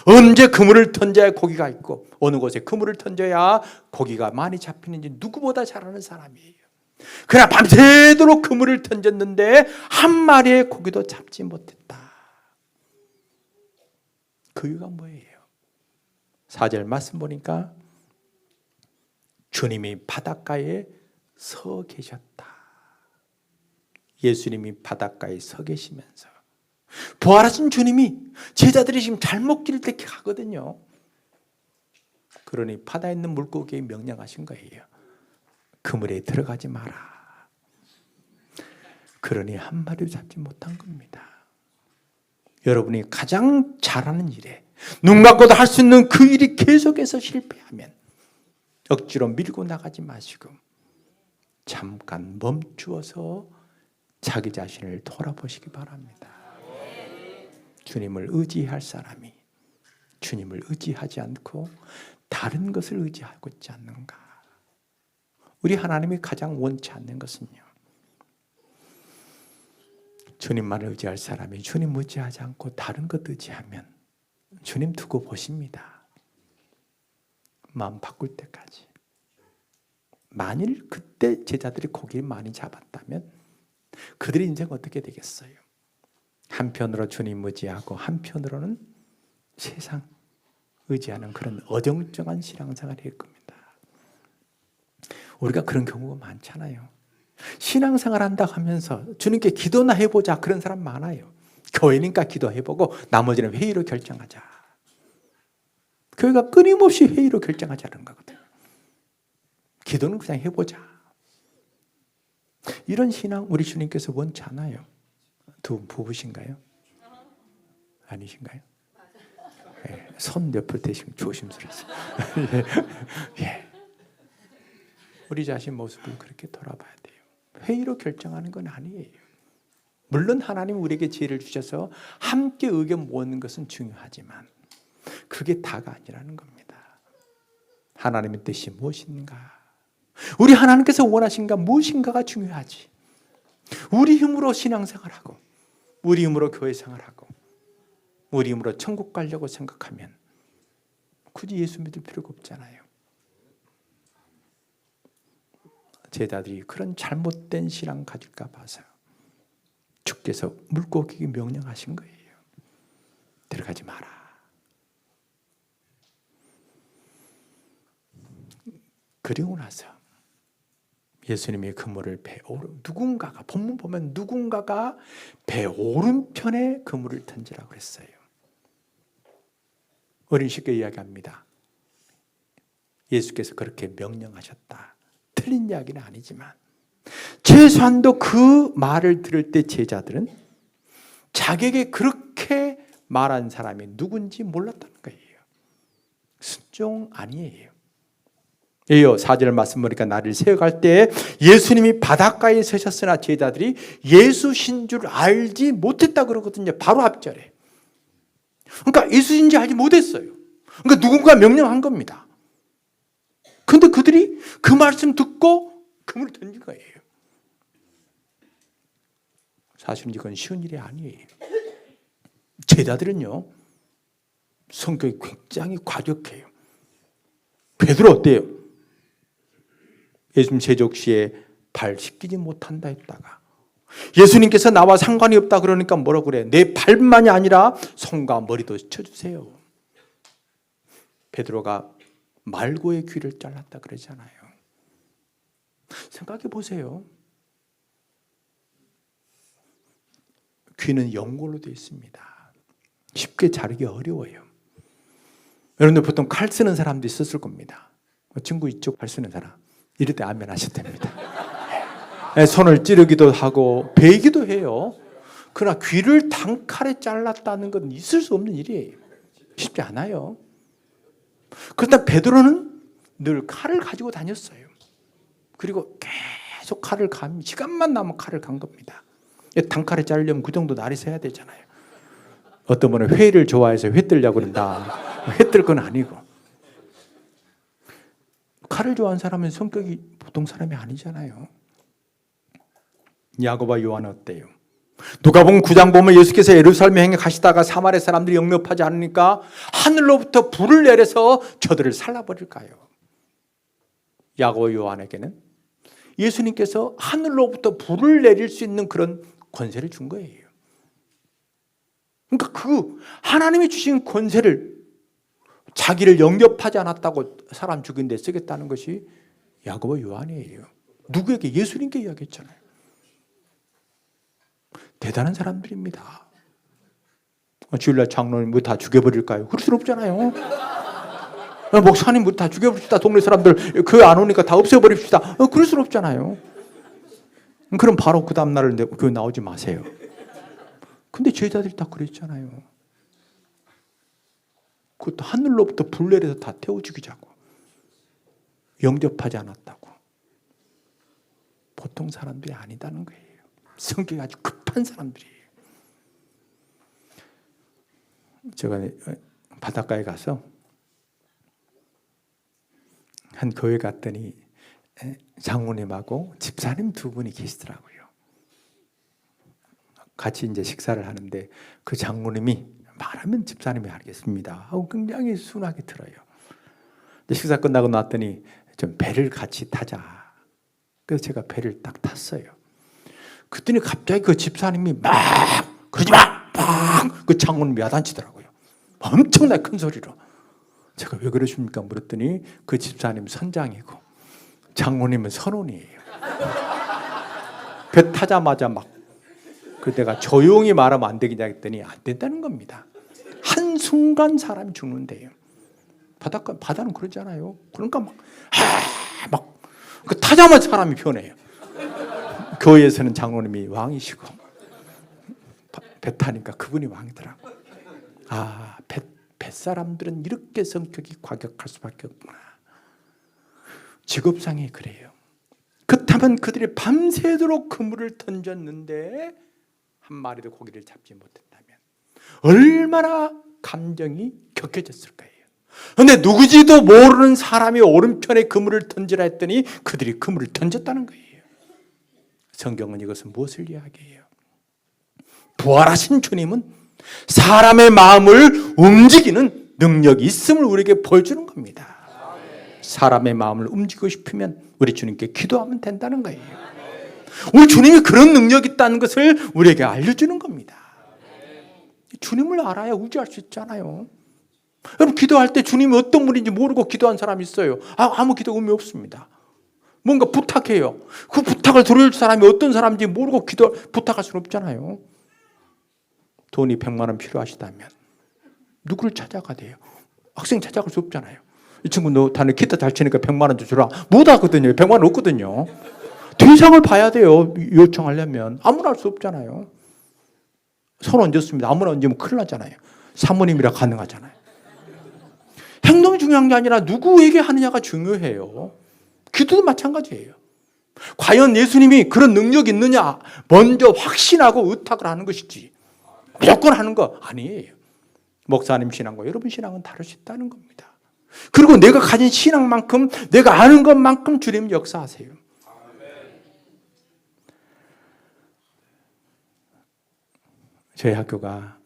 S1: 언제 그물을 던져야 고기가 있고 어느 곳에 그물을 던져야 고기가 많이 잡히는지 누구보다 잘 아는 사람이에요. 그러나 밤새도록 그물을 던졌는데 한 마리의 고기도 잡지 못했다. 그 이유가 뭐예요? 4절 말씀 보니까 주님이 바닷가에 서 계셨다. 예수님이 바닷가에 서 계시면서 부활하신 주님이 제자들이 지금 잘못 길 때 가거든요. 그러니 바다에 있는 물고기에 명령하신 거예요. 그물에 들어가지 마라. 그러니 한 마리도 잡지 못한 겁니다. 여러분이 가장 잘하는 일에 눈 감고도 할 수 있는 그 일이 계속해서 실패하면 억지로 밀고 나가지 마시고 잠깐 멈추어서 자기 자신을 돌아보시기 바랍니다. 주님을 의지할 사람이 주님을 의지하지 않고 다른 것을 의지하고 있지 않는가? 우리 하나님이 가장 원치 않는 것은요, 주님만을 의지할 사람이 주님 의지하지 않고 다른 것 의지하면 주님 두고 보십니다. 마음 바꿀 때까지. 만일 그때 제자들이 고기를 많이 잡았다면 그들의 인생 어떻게 되겠어요? 한편으로 주님 의지하고 한편으로는 세상 의지하는 그런 어정쩡한 신앙생활을 할 겁니다. 우리가 그런 경우가 많잖아요. 신앙생활 한다고 하면서 주님께 기도나 해보자 그런 사람 많아요. 교회니까 기도해보고 나머지는 회의로 결정하자. 교회가 끊임없이 회의로 결정하자는 거거든요. 기도는 그냥 해보자. 이런 신앙 우리 주님께서 원치 않아요. 두 분 부부신가요? 아니신가요? 네, 손 옆을 대시면 조심스러워서. 예. 우리 자신 모습을 그렇게 돌아봐야 돼요. 회의로 결정하는 건 아니에요. 물론 하나님 우리에게 지혜를 주셔서 함께 의견 모으는 것은 중요하지만 그게 다가 아니라는 겁니다. 하나님의 뜻이 무엇인가? 우리 하나님께서 원하신가 무엇인가가 중요하지. 우리 힘으로 신앙생활하고 우리 힘으로 교회생활하고 우리 힘으로 천국 가려고 생각하면 굳이 예수 믿을 필요가 없잖아요. 제자들이 그런 잘못된 신앙 가질까 봐서 주께서 물고기에게 명령하신 거예요. 들어가지 마라. 그리고 나서 예수님이 그물을 배 오른 누군가가 본문 보면 누군가가 배 오른편에 그물을 던지라고 했어요. 어린 쉽게 이야기합니다. 예수께서 그렇게 명령하셨다. 틀린 이야기는 아니지만 최소한도 그 말을 들을 때 제자들은 자기에게 그렇게 말한 사람이 누군지 몰랐다는 거예요. 순종 아니에요. 예요 4절 말씀 보니까 나를 세워갈 때 예수님이 바닷가에 서셨으나 제자들이 예수신 줄 알지 못했다 그러거든요. 바로 앞절에. 그러니까 예수신지 알지 못했어요. 그러니까 누군가 명령한 겁니다. 근데 그들이 그 말씀 듣고 그물을 던진 거예요. 사실은 이건 쉬운 일이 아니에요. 제자들은요, 성격이 굉장히 과격해요. 베드로 어때요? 예수님 세족시에 발 씻기지 못한다 했다가 예수님께서 나와 상관이 없다 그러니까 뭐라고 그래? 내 발만이 아니라 손과 머리도 씻어주세요. 베드로가 말고의 귀를 잘랐다 그러잖아요. 생각해 보세요. 귀는 연골로 되어 있습니다. 쉽게 자르기 어려워요. 여러분들 보통 칼 쓰는 사람도 있었을 겁니다. 친구 이쪽 칼 쓰는 사람 이럴 때 아멘 하셔도 됩니다. 손을 찌르기도 하고 베기도 해요. 그러나 귀를 단칼에 잘랐다는 건 있을 수 없는 일이에요. 쉽지 않아요. 그렇다 베드로는 늘 칼을 가지고 다녔어요. 그리고 계속 칼을 감, 시간만 나면 칼을 간 겁니다. 단칼에 자르려면 그 정도 날이 새야 되잖아요. 어떤 분은 회를 좋아해서 회 뜰려고 그런다. 회 뜰 건 아니고. 칼을 좋아하는 사람은 성격이 보통 사람이 아니잖아요. 야고보와 요한은 어때요? 누가복음 9장 보면 예수께서 예루살렘에 행해 가시다가 사마리아 사람들이 영접하지 않으니까 하늘로부터 불을 내려서 저들을 살라버릴까요? 야고보 요한에게는 예수님께서 하늘로부터 불을 내릴 수 있는 그런 권세를 준 거예요. 그러니까 그 하나님이 주신 권세를 자기를 영접하지 않았다고 사람 죽인 데 쓰겠다는 것이 야고보 요한이에요. 누구에게? 예수님께 이야기했잖아요. 대단한 사람들입니다. 주일날 장로님 뭐 다 죽여버릴까요? 그럴 수는 없잖아요. 목사님 뭐 다 죽여버립시다. 동네 사람들 교회 안 오니까 다 없애버립시다. 그럴 수는 없잖아요. 그럼 바로 그 다음날을 교회 나오지 마세요. 근데 제자들이 다 그랬잖아요. 그것도 하늘로부터 불 내려서 다 태워 죽이자고. 영접하지 않았다고. 보통 사람들이 아니다는 거예요. 성격이 아주 급한 사람들이에요. 제가 바닷가에 가서 한 교회 갔더니 장로님하고 집사님 두 분이 계시더라고요. 같이 이제 식사를 하는데 그 장로님이 말하면 집사님이 알겠습니다 하고 굉장히 순하게 들어요. 식사 끝나고 나왔더니 좀 배를 같이 타자. 그래서 제가 배를 딱 탔어요. 그랬더니 갑자기 그 집사님이 막 그러지 마! 막 그 장로님이 야단치더라고요. 엄청나게 큰 소리로. 제가 왜 그러십니까? 물었더니 그 집사님 선장이고 장로님은 선원이에요. 배 타자마자 막 그 내가 조용히 말하면 안 되겠냐 했더니 안 된다는 겁니다. 한순간 사람이 죽는데요. 바다는 그러잖아요. 그러니까 막 그 타자마자 사람이 변해요. 교회에서는 장로님이 왕이시고 배 타니까 그분이 왕이더라고. 아, 뱃사람들은 이렇게 성격이 과격할 수밖에 없구나. 직업상에 그래요. 그렇다면 그들이 밤새도록 그물을 던졌는데 한 마리도 고기를 잡지 못했다면 얼마나 감정이 격해졌을 거예요. 그런데 누구지도 모르는 사람이 오른편에 그물을 던지라 했더니 그들이 그물을 던졌다는 거예요. 성경은 이것은 무엇을 이야기해요? 부활하신 주님은 사람의 마음을 움직이는 능력이 있음을 우리에게 보여주는 겁니다. 사람의 마음을 움직이고 싶으면 우리 주님께 기도하면 된다는 거예요. 우리 주님이 그런 능력이 있다는 것을 우리에게 알려주는 겁니다. 주님을 알아야 의지할 수 있잖아요. 여러분 기도할 때 주님이 어떤 분인지 모르고 기도한 사람이 있어요. 아무 기도 의미 없습니다. 뭔가 부탁해요. 그 부탁을 들어줄 사람이 어떤 사람인지 모르고 부탁할 수는 없잖아요. 돈이 100만 원 필요하시다면 누구를 찾아가 돼요? 학생 찾아갈 수 없잖아요. 이 친구 너 다음에 기타 잘 치니까 100만 원 주라. 못 하거든요. 100만 원 없거든요. 대상을 봐야 돼요. 요청하려면. 아무나 할 수 없잖아요. 손 얹었습니다. 아무나 얹으면 큰일 나잖아요. 사모님이라 가능하잖아요. 행동이 중요한 게 아니라 누구에게 하느냐가 중요해요. 기도도 마찬가지예요. 과연 예수님이 그런 능력이 있느냐 먼저 확신하고 의탁을 하는 것이지 무조건 하는 거 아니에요. 목사님 신앙과 여러분 신앙은 다를 수 있다는 겁니다. 그리고 내가 가진 신앙만큼, 내가 아는 것만큼 주님 역사하세요. 저희 학교가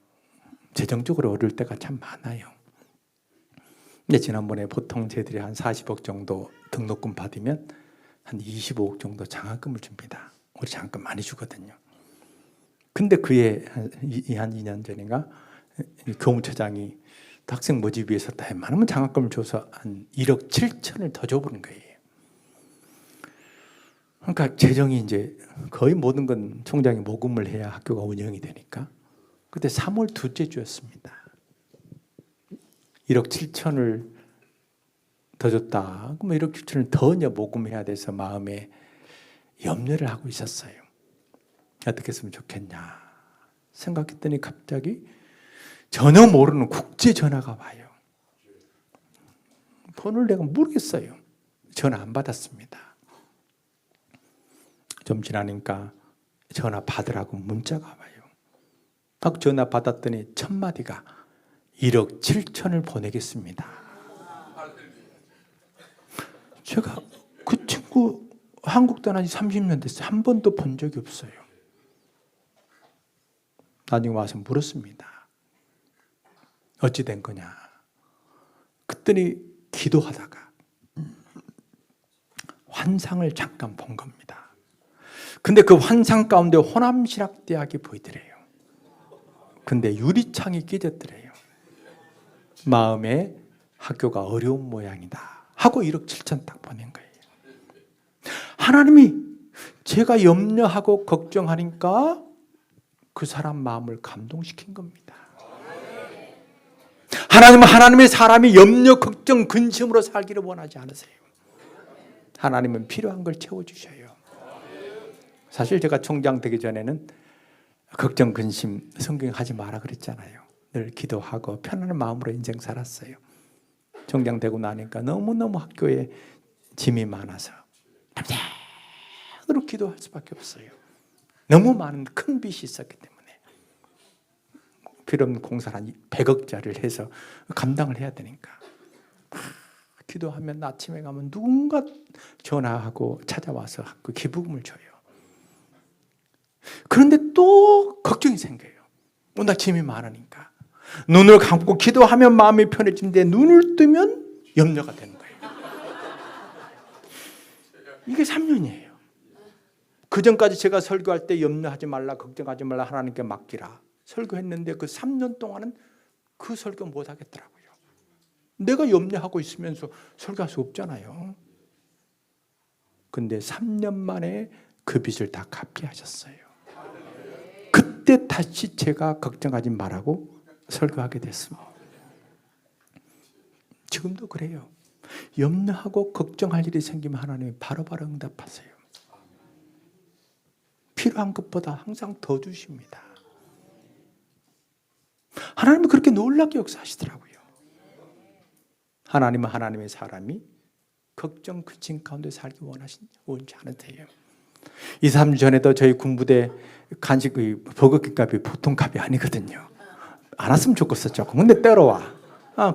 S1: 재정적으로 어려울 때가 참 많아요. 근데 지난번에 보통 저희들이 한 40억 정도 등록금 받으면 한 25억 정도 장학금을 줍니다. 우리 장학금 많이 주거든요. 근데 그해 한 2년 전인가 교무처장이 학생 모집 위해서 다 많은 장학금을 줘서 한 1억 7천을 더 줘버린 거예요. 그러니까 재정이 이제 거의 모든 건 총장이 모금을 해야 학교가 운영이 되니까 그때 3월 둘째 주였습니다. 1억 7천을 더 줬다. 그럼 1억 7천을 더 모금해야 돼서 마음에 염려를 하고 있었어요. 어떻게 했으면 좋겠냐 생각했더니 갑자기 전혀 모르는 국제 전화가 와요. 번호를 내가 모르겠어요. 전화 안 받았습니다. 좀 지나니까 전화 받으라고 문자가 와요. 딱 전화 받았더니 첫 마디가 1억 7천을 보내겠습니다. 제가 그 친구 한국 떠난 지 30년 됐어요. 한 번도 본 적이 없어요. 나중에 와서 물었습니다. 어찌 된 거냐. 그랬더니 기도하다가 환상을 잠깐 본 겁니다. 근데 그 환상 가운데 호남신학대학이 보이더래요. 근데 유리창이 깨졌더래요. 마음에 학교가 어려운 모양이다 하고 1억 7천 딱 보낸 거예요. 하나님이 제가 염려하고 걱정하니까 그 사람 마음을 감동시킨 겁니다. 하나님은 하나님의 사람이 염려, 걱정, 근심으로 살기를 원하지 않으세요. 하나님은 필요한 걸 채워주셔요. 사실 제가 총장 되기 전에는 걱정, 근심, 성경 하지 마라 그랬잖아요. 늘 기도하고 편안한 마음으로 인생 살았어요. 총장 되고 나니까 너무너무 학교에 짐이 많아서 밤새도록 기도할 수밖에 없어요. 너무 많은 큰 빚이 있었기 때문에 필요 없는 공사를 한 100억짜리를 해서 감당을 해야 되니까 기도하면 아침에 가면 누군가 전화하고 찾아와서 그 기부금을 줘요. 그런데 또 걱정이 생겨요. 나 짐이 많으니까. 눈을 감고 기도하면 마음이 편해지는데 눈을 뜨면 염려가 되는 거예요. 이게 3년이에요. 그 전까지 제가 설교할 때 염려하지 말라, 걱정하지 말라, 하나님께 맡기라 설교했는데 그 3년 동안은 그 설교 못 하겠더라고요. 내가 염려하고 있으면서 설교할 수 없잖아요. 근데 3년 만에 그 빚을 다 갚게 하셨어요. 그때 다시 제가 걱정하지 말라고 설교하게 됐습니다. 지금도 그래요. 염려하고 걱정할 일이 생기면 하나님이 바로바로 응답하세요. 필요한 것보다 항상 더 주십니다. 하나님은 그렇게 놀랍게 역사하시더라고요. 하나님은 하나님의 사람이 걱정, 근심 가운데 살기 원치 않으세요. 2, 3주 전에도 저희 군부대 간식 버거킹 값이 보통 값이 아니거든요. 안 왔으면 좋겠었죠. 근데 때려와.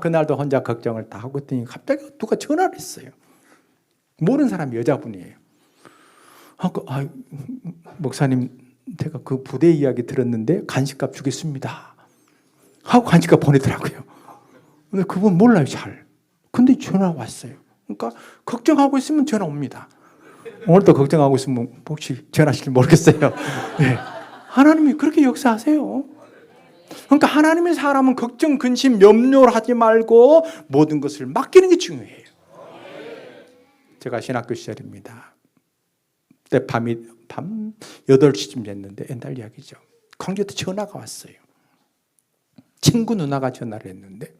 S1: 그날도 혼자 걱정을 다 하고 있더니 갑자기 누가 전화를 했어요. 모르는 사람이 여자분이에요. 목사님, 제가 그 부대 이야기 들었는데 간식값 주겠습니다 하고 간식값 보내더라고요. 근데 그분 몰라요, 잘. 근데 전화 왔어요. 그러니까 걱정하고 있으면 전화 옵니다. 오늘도 걱정하고 있으면 혹시 전화하실지 모르겠어요. 네. 하나님이 그렇게 역사하세요. 그러니까 하나님의 사람은 걱정, 근심, 염려를 하지 말고 모든 것을 맡기는 게 중요해요. 제가 신학교 시절입니다. 그때 밤 8시쯤 됐는데 옛날 이야기죠. 광주에서 전화가 왔어요. 친구 누나가 전화를 했는데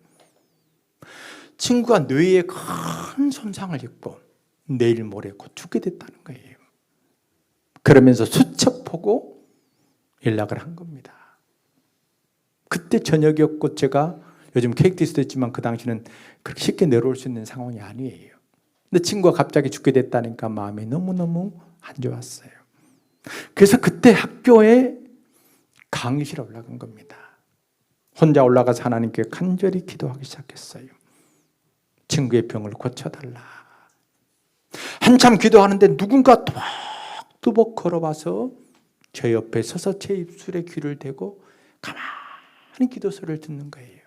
S1: 친구가 뇌에 큰 손상을 입고 내일 모레 곧 죽게 됐다는 거예요. 그러면서 수첩하고 연락을 한 겁니다. 그때 저녁이었고 제가 요즘 KTX도 있지만 그 당시는 그렇게 쉽게 내려올 수 있는 상황이 아니에요. 근데 친구가 갑자기 죽게 됐다니까 마음이 너무너무 안 좋았어요. 그래서 그때 학교에 강의실에 올라간 겁니다. 혼자 올라가서 하나님께 간절히 기도하기 시작했어요. 친구의 병을 고쳐달라. 한참 기도하는데 누군가 또박또박 걸어와서 제 옆에 서서 제 입술에 귀를 대고 가만히 기도 소리를 듣는 거예요.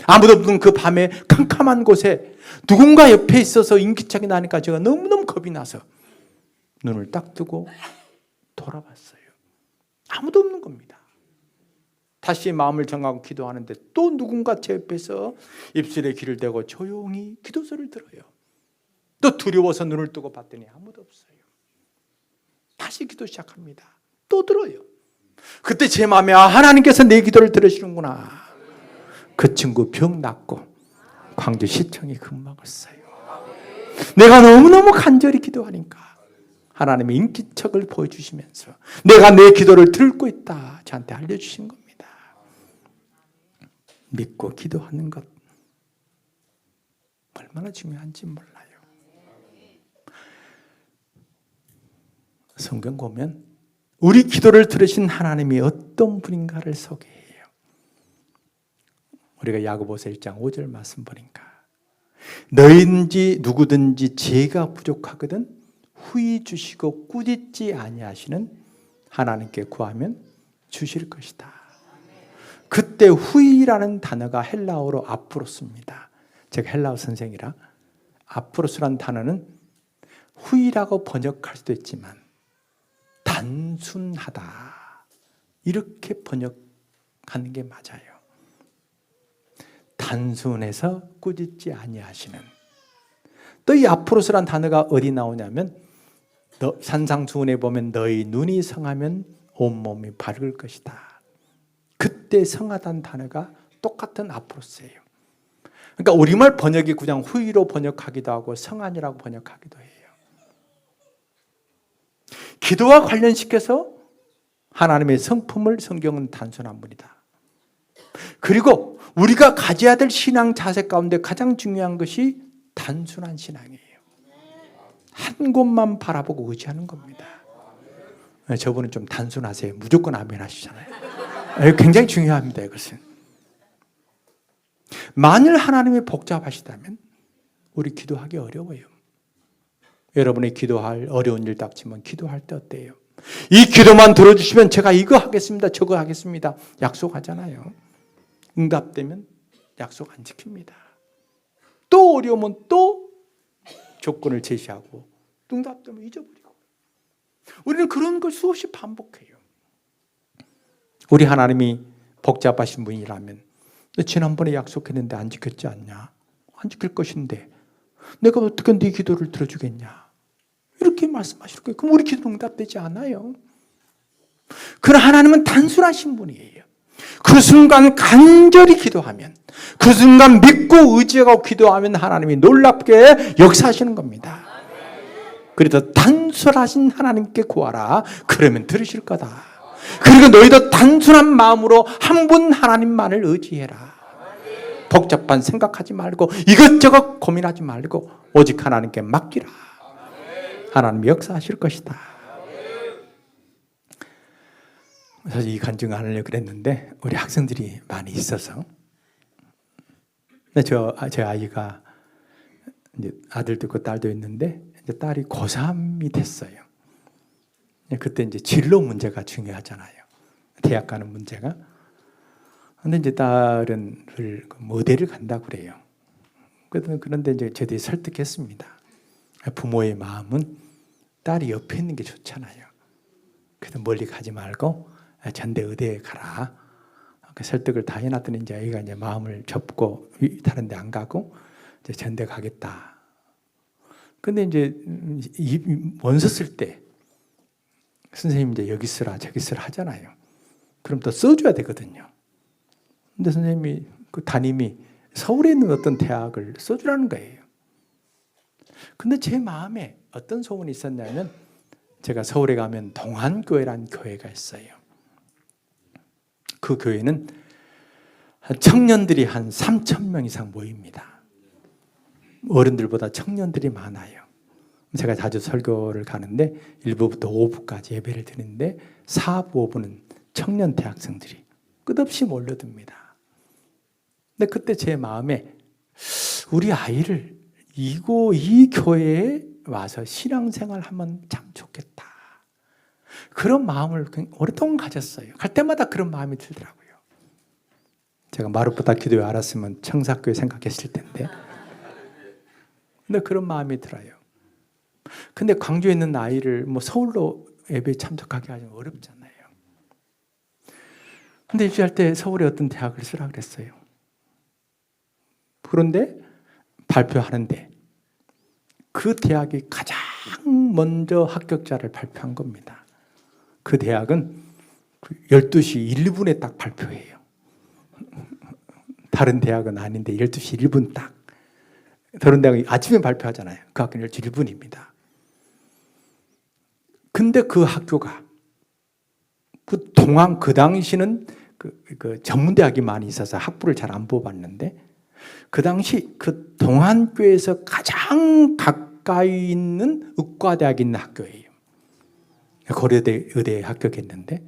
S1: 아무도 없는 그 밤에 캄캄한 곳에 누군가 옆에 있어서 인기척이 나니까 제가 너무너무 겁이 나서 눈을 딱 뜨고 돌아봤어요. 아무도 없는 겁니다. 다시 마음을 정하고 기도하는데 또 누군가 제 옆에서 입술에 귀를 대고 조용히 기도 소리를 들어요. 또 두려워서 눈을 뜨고 봤더니 아무도 없어요. 다시 기도 시작합니다. 또 들어요. 그때 제 마음에 하나님께서 내 기도를 들으시는구나. 그 친구 병 낫고 광주시청에 근무하고 있어요. 내가 너무너무 간절히 기도하니까 하나님의 인기척을 보여주시면서 내가 내 기도를 듣고 있다 저한테 알려주신 겁니다. 믿고 기도하는 것 얼마나 중요한지 몰라요. 성경 보면 우리 기도를 들으신 하나님이 어떤 분인가를 소개해요. 우리가 야고보서 1장 5절 말씀 보니까 너희든지 누구든지 지혜가 부족하거든 후히 주시고 꾸짖지 아니하시는 하나님께 구하면 주실 것이다. 그때 후이라는 단어가 헬라어로 아프로스입니다. 제가 헬라어 선생이라 아프로스라는 단어는 후이라고 번역할 수도 있지만 단순하다 이렇게 번역하는 게 맞아요. 단순해서 꾸짖지 아니하시는. 또 이 아프로스란 단어가 어디 나오냐면 산상수훈에 보면 너희 눈이 성하면 온몸이 밝을 것이다. 그때 성하다는 단어가 똑같은 아프로스예요. 그러니까 우리말 번역이 그냥 후이로 번역하기도 하고 성한이라고 번역하기도 해요. 기도와 관련시켜서 하나님의 성품을 성경은 단순한 분이다. 그리고 우리가 가져야 될 신앙 자세 가운데 가장 중요한 것이 단순한 신앙이에요. 한 곳만 바라보고 의지하는 겁니다. 저분은 좀 단순하세요. 무조건 아멘 하시잖아요. 굉장히 중요합니다. 이것은. 만일 하나님이 복잡하시다면 우리 기도하기 어려워요. 여러분의 기도할 어려운 일 닥치면 기도할 때 어때요? 이 기도만 들어주시면 제가 이거 하겠습니다. 저거 하겠습니다. 약속하잖아요. 응답되면 약속 안 지킵니다. 또 어려우면 또 조건을 제시하고 응답되면 잊어버리고. 우리는 그런 걸 수없이 반복해요. 우리 하나님이 복잡하신 분이라면 지난번에 약속했는데 안 지켰지 않냐? 안 지킬 것인데 내가 어떻게 네 기도를 들어주겠냐? 이렇게 말씀하실 거예요. 그럼 우리 기도 응답되지 않아요. 그러나 하나님은 단순하신 분이에요. 그 순간 간절히 기도하면, 그 순간 믿고 의지하고 기도하면 하나님이 놀랍게 역사하시는 겁니다. 그래서 단순하신 하나님께 구하라. 그러면 들으실 거다. 그리고 너희도 단순한 마음으로 한 분 하나님만을 의지해라. 복잡한 생각하지 말고 이것저것 고민하지 말고 오직 하나님께 맡기라. 하나님이 역사하실 것이다. 사실 이 간증을 하려고 그랬는데 우리 학생들이 많이 있어서 제 아이가 이제 아들도 있고 딸도 있는데 이제 딸이 고3이 됐어요. 그때 이제 진로 문제가 중요하잖아요. 대학 가는 문제가. 근데 이제 딸은 의대를 간다고 그래요. 그런데 이제 저희들이 설득했습니다. 부모의 마음은 딸이 옆에 있는 게 좋잖아요. 그래서 멀리 가지 말고 전대 의대에 가라. 그 설득을 다 해놨더니 이제 아이가 이제 마음을 접고 다른 데 안 가고 이제 전대 가겠다. 근데 이제 원서 쓸 때 선생님 이제 여기 쓰라 저기 쓰라 하잖아요. 그럼 또 써줘야 되거든요. 근데 선생님이 그 담임이 서울에 있는 어떤 대학을 써주라는 거예요. 근데 제 마음에 어떤 소원이 있었냐면 제가 서울에 가면 동안교회라는 교회가 있어요. 그 교회는 청년들이 한 3,000명 이상 모입니다. 어른들보다 청년들이 많아요. 제가 자주 설교를 가는데 1부부터 5부까지 예배를 드리는데 4부, 5부는 청년 대학생들이 끝없이 몰려듭니다. 근데 그때 제 마음에 우리 아이를 이 교회에 와서 신앙생활하면 참 좋겠다. 그런 마음을 오랫동안 가졌어요. 갈 때마다 그런 마음이 들더라고요. 제가 마룻보다 기도회 알았으면 청사교회 생각했을 텐데. 근데 그런 마음이 들어요. 근데 광주에 있는 아이를 서울로 예배에 참석하게 하기는 어렵잖아요. 근데 입시할 때 서울에 어떤 대학을 쓰라 그랬어요. 그런데 발표하는데 그 대학이 가장 먼저 합격자를 발표한 겁니다. 그 대학은 12시 1분에 딱 발표해요. 다른 대학은 아닌데 12시 1분 딱. 다른 대학은 아침에 발표하잖아요. 그 학교는 12시 1분입니다. 근데 그 학교가 그 당시는 그 전문대학이 많이 있어서 학부를 잘 안 뽑았는데 그 당시 그 동안교에서 가장 가까이 있는 의과대학이 있는 학교예요. 고려대 의대에 합격했는데,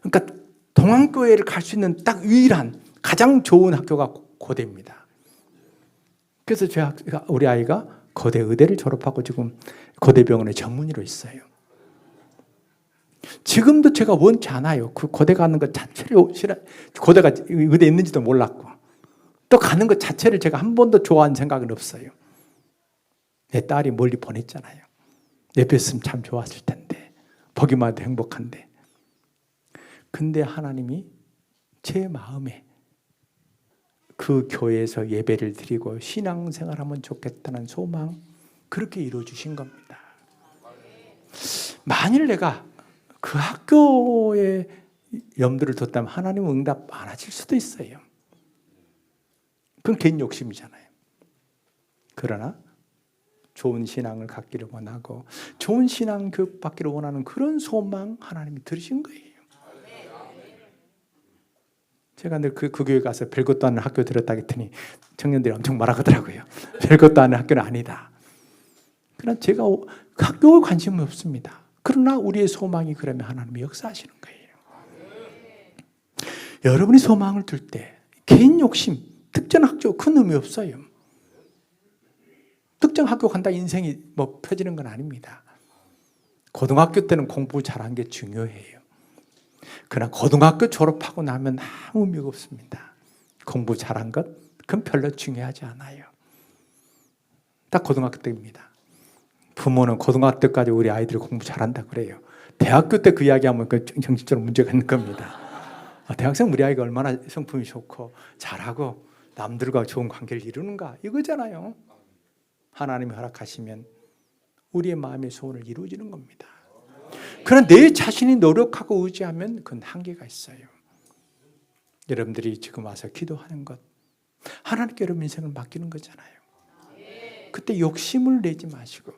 S1: 그러니까 동안교회를 갈 수 있는 딱 유일한 가장 좋은 학교가 고대입니다. 그래서 우리 아이가 고대 의대를 졸업하고 지금 고대병원의 전문의로 있어요. 지금도 제가 원치 않아요. 그 고대 가는 것 자체를 싫어. 고대가 의대 있는지도 몰랐고 또 가는 것 자체를 제가 한 번도 좋아하는 생각은 없어요. 내 딸이 멀리 보냈잖아요. 예배했으면 참 좋았을 텐데, 보기만 해도 행복한데. 근데 하나님이 제 마음에 그 교회에서 예배를 드리고 신앙생활하면 좋겠다는 소망, 그렇게 이루어주신 겁니다. 만일 내가 그 학교에 염두를 뒀다면 하나님은 응답 안 하실 수도 있어요. 그건 개인 욕심이잖아요. 그러나 좋은 신앙을 갖기를 원하고 좋은 신앙 교육 받기를 원하는 그런 소망 하나님이 들으신 거예요. 제가 늘 그 교회 가서 별것도 아닌 학교 들었다 했더니 청년들이 엄청 말하더라고요. 별것도 아닌 학교는 아니다. 그러나 제가 학교에 관심이 없습니다. 그러나 우리의 소망이 그러면 하나님이 역사하시는 거예요. 여러분이 소망을 둘 때 개인 욕심, 특정 학교 큰 의미 없어요. 특정 학교 간다 인생이 펴지는 건 아닙니다. 고등학교 때는 공부 잘한 게 중요해요. 그러나 고등학교 졸업하고 나면 아무 의미가 없습니다. 공부 잘한 것, 그건 별로 중요하지 않아요. 딱 고등학교 때입니다. 부모는 고등학교 때까지 우리 아이들이 공부 잘한다 그래요. 대학교 때 그 이야기하면 그 정신적으로 문제가 있는 겁니다. 대학생 우리 아이가 얼마나 성품이 좋고 잘하고 남들과 좋은 관계를 이루는가 이거잖아요. 하나님이 허락하시면 우리의 마음의 소원을 이루어지는 겁니다. 그러나 내 자신이 노력하고 의지하면 그건 한계가 있어요. 여러분들이 지금 와서 기도하는 것, 하나님께 여러분 인생을 맡기는 거잖아요. 그때 욕심을 내지 마시고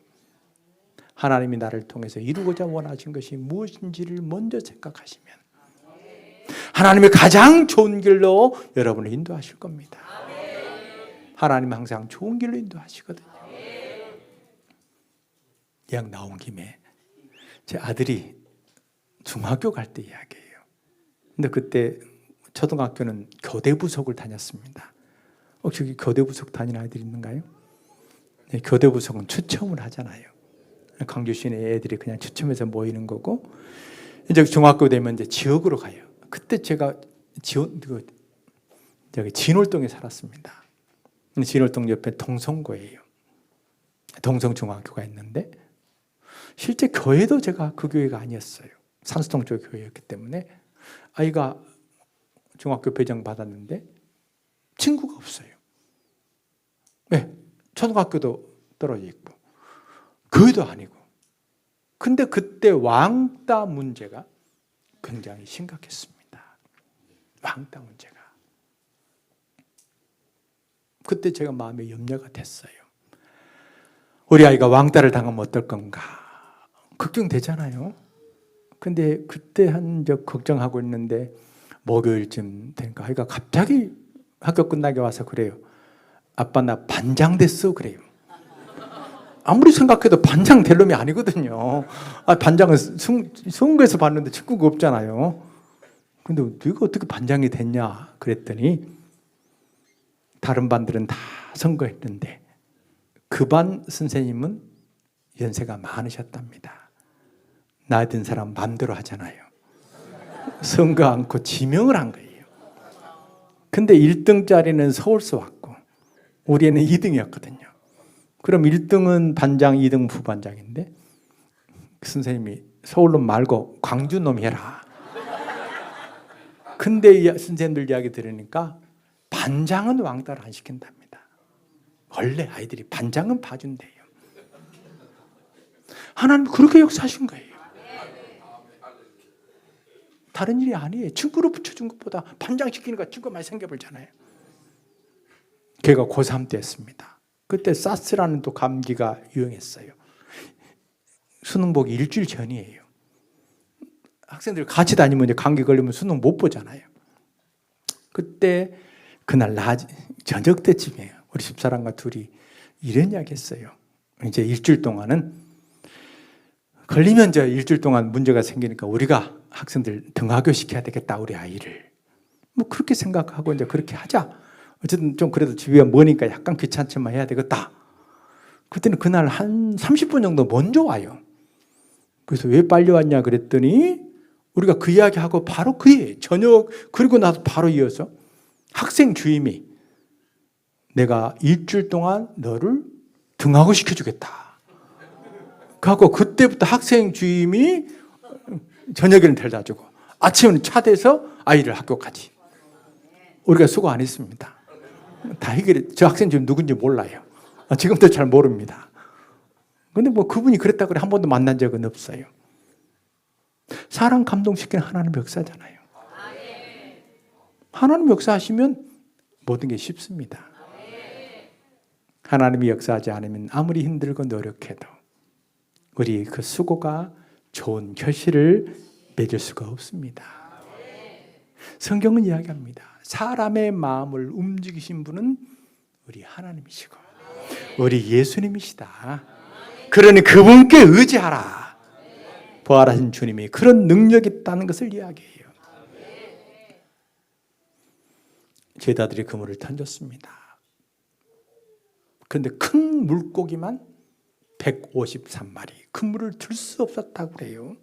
S1: 하나님이 나를 통해서 이루고자 원하신 것이 무엇인지를 먼저 생각하시면 하나님의 가장 좋은 길로 여러분을 인도하실 겁니다. 하나님은 항상 좋은 길로 인도하시거든요. 이야기 나온 김에 제 아들이 중학교 갈 때 이야기예요. 근데 그때 초등학교는 교대부속을 다녔습니다. 혹시 교대부속 다니는 아이들이 있는가요? 네, 교대부속은 추첨을 하잖아요. 광주 시내 애들이 그냥 추첨해서 모이는 거고, 이제 중학교 되면 이제 지역으로 가요. 그때 제가 진월동에 살았습니다. 진월동 옆에 동성고예요. 동성중학교가 있는데 실제 교회도 제가 그 교회가 아니었어요. 산수동 쪽 교회였기 때문에 아이가 중학교 배정 받았는데 친구가 없어요. 네, 초등학교도 떨어져 있고 교회도 아니고. 근데 그때 왕따 문제가 굉장히 심각했습니다. 왕따 문제가. 그때 제가 마음에 염려가 됐어요. 우리 아이가 왕따를 당하면 어떨 건가 걱정되잖아요. 근데 그때 한 적 걱정하고 있는데 목요일쯤 되니까 아이가 갑자기 학교 끝나게 와서 그래요. 아빠 나 반장 됐어 그래요. 아무리 생각해도 반장 될 놈이 아니거든요. 반장은 선거에서 봤는데 친구가 없잖아요. 근데 네가 어떻게 반장이 됐냐 그랬더니 다른 반들은 다 선거했는데 그 반 선생님은 연세가 많으셨답니다. 나이 든 사람 마음대로 하잖아요. 선거 않고 지명을 한 거예요. 근데 1등짜리는 서울서 왔고 우리 애는 2등이었거든요. 그럼 1등은 반장, 2등 부반장인데 그 선생님이 서울놈 말고 광주놈 해라. 근데 이 선생님들 이야기 들으니까 반장은 왕따를 안 시킨답니다. 원래 아이들이 반장은 봐준대요. 하나님 그렇게 역사하신 거예요. 다른 일이 아니에요. 친구로 붙여준 것보다 반장 시키니까 친구가 많이 생겨버리잖아요. 걔가 고3 때였습니다. 그때 사스라는 또 감기가 유행했어요. 수능 보기 일주일 전이에요. 학생들 같이 다니면 이제 감기 걸리면 수능 못 보잖아요. 그때 그날 저녁 때쯤이에요. 우리 집사람과 둘이 이런 이야기 했어요. 이제 일주일 동안은 걸리면 이제 일주일 동안 문제가 생기니까 우리가 학생들 등하교 시켜야 되겠다, 우리 아이를. 뭐 그렇게 생각하고 이제 그렇게 하자. 어쨌든 좀 그래도 집이 머니까 약간 귀찮지만 해야 되겠다. 그때는 그날 한 30분 정도 먼저 와요. 그래서 왜 빨리 왔냐 그랬더니 우리가 그 이야기하고 바로 그해 저녁 그리고 나서 바로 이어서 학생 주임이 내가 일주일 동안 너를 등하교 시켜주겠다. 그하고 그때부터 학생 주임이 저녁에는 데려다 주고 아침에는 차 대서 아이를 학교 가지. 우리가 수고 안 했습니다. 다 해결해. 저 학생 주임 누군지 몰라요. 지금도 잘 모릅니다. 근데 뭐 그분이 그랬다 그래 한 번도 만난 적은 없어요. 사람 감동시키는 하나님 역사잖아요. 하나님 역사하시면 모든 게 쉽습니다. 하나님이 역사하지 않으면 아무리 힘들고 노력해도 우리 그 수고가 좋은 결실을 맺을 수가 없습니다. 성경은 이야기합니다. 사람의 마음을 움직이신 분은 우리 하나님이시고 우리 예수님이시다. 그러니 그분께 의지하라. 부활하신 주님이 그런 능력이 있다는 것을 이야기해요. 제자들이 그물을 던졌습니다. 그런데 큰 물고기만 153마리 그물을 들 수 없었다고 그래요.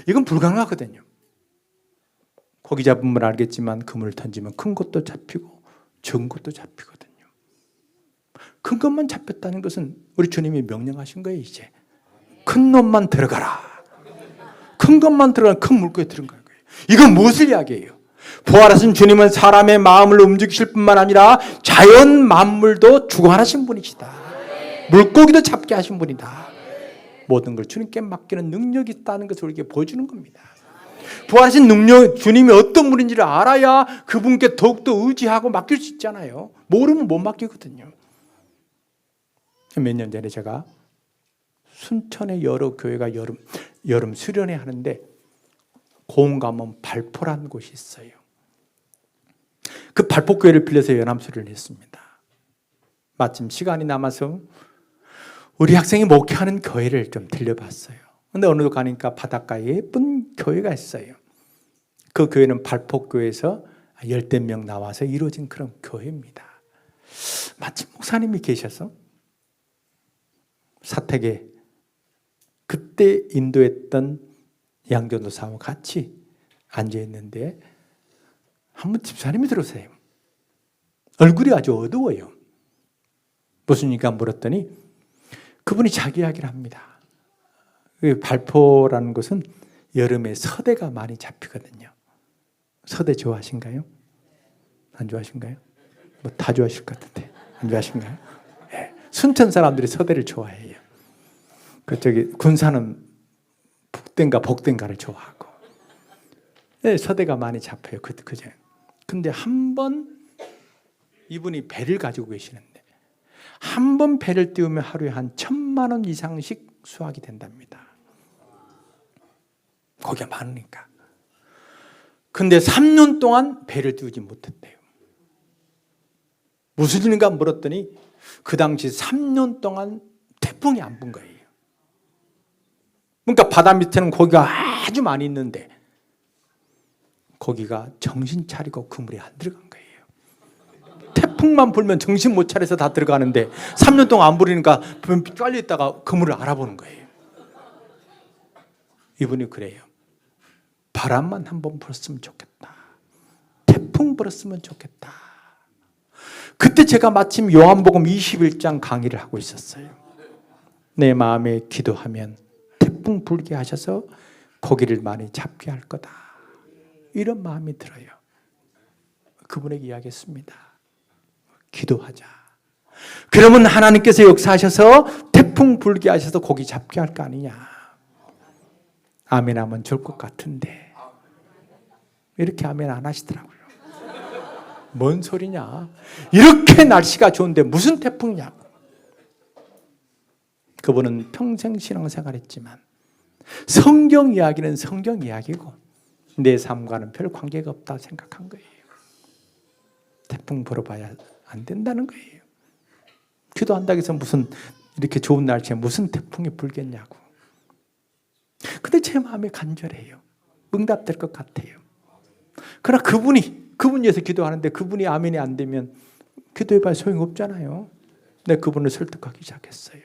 S1: 이건 불가능하거든요. 고기 잡으면 알겠지만 그물을 던지면 큰 것도 잡히고 적은 것도 잡히거든요. 큰 것만 잡혔다는 것은 우리 주님이 명령하신 거예요. 이제 큰 놈만 들어가라. 큰 것만 들어가라. 큰 물고기에 들어간 거예요. 이건 무엇을 이야기해요? 부활하신 주님은 사람의 마음을 움직이실 뿐만 아니라 자연 만물도 주관하신 분이시다. 물고기도 잡게 하신 분이다. 모든 걸 주님께 맡기는 능력이 있다는 것을 우리에게 보여주는 겁니다. 부활하신 능력, 주님이 어떤 분인지를 알아야 그분께 더욱더 의지하고 맡길 수 있잖아요. 모르면 못 맡기거든요. 몇 년 전에 제가 순천의 여러 교회가 여름 수련회 하는데 고흥가면 발포라는 곳이 있어요. 그 발포교회를 빌려서 연암수련을 했습니다. 마침 시간이 남아서 우리 학생이 목회하는 교회를 좀 들려봤어요. 근데 어느 도 가니까 바닷가에 예쁜 교회가 있어요. 그 교회는 발포교회에서 10명 나와서 이루어진 그런 교회입니다. 마침 목사님이 계셔서 사택에 그때 인도했던 양전도사와 같이 앉아있는데 한번 집사님이 들어오세요. 얼굴이 아주 어두워요. 무슨 일인가 물었더니 그분이 자기 이야기를 합니다. 발포라는 것은 여름에 서대가 많이 잡히거든요. 서대 좋아하신가요? 안 좋아하신가요? 뭐 다 좋아하실 것 같은데 안 좋아하신가요? 네. 순천 사람들이 서대를 좋아해요. 그쪽이 군사는 북대인가 복대인가를 좋아하고 네, 서대가 많이 잡혀요. 그죠? 근데 한 번 이분이 배를 가지고 계시는데 한 번 배를 띄우면 하루에 한 1,000만 원 이상씩 수확이 된답니다. 거기가 많으니까. 근데 3년 동안 배를 띄우지 못했대요. 무슨 일인가 물었더니 그 당시 3년 동안 태풍이 안 분 거예요. 그러니까 바다 밑에는 고기가 아주 많이 있는데 고기가 정신 차리고 그물에 안 들어간 거예요. 태풍만 불면 정신 못 차려서 다 들어가는데 3년 동안 안 부리니까 깔려 있다가 그물을 알아보는 거예요. 이분이 그래요. 바람만 한번 불었으면 좋겠다. 태풍 불었으면 좋겠다. 그때 제가 마침 요한복음 21장 강의를 하고 있었어요. 내 마음에 기도하면 태풍 불게 하셔서 고기를 많이 잡게 할 거다. 이런 마음이 들어요. 그분에게 이야기했습니다. 기도하자. 그러면 하나님께서 역사하셔서 태풍 불게 하셔서 고기 잡게 할 거 아니냐. 아멘 하면 좋을 것 같은데 이렇게 아멘 안 하시더라고요. 뭔 소리냐. 이렇게 날씨가 좋은데 무슨 태풍이냐고. 그분은 평생 신앙생활했지만 성경 이야기는 성경 이야기고 내 삶과는 별 관계가 없다고 생각한 거예요. 태풍 불어봐야 안 된다는 거예요. 기도한다고 해서 무슨 이렇게 좋은 날씨에 무슨 태풍이 불겠냐고. 근데 제 마음이 간절해요. 응답될 것 같아요. 그러나 그분이 위해서 기도하는데 그분이 아멘이 안 되면 기도해봐야 소용없잖아요. 내가 그분을 설득하기 시작했어요.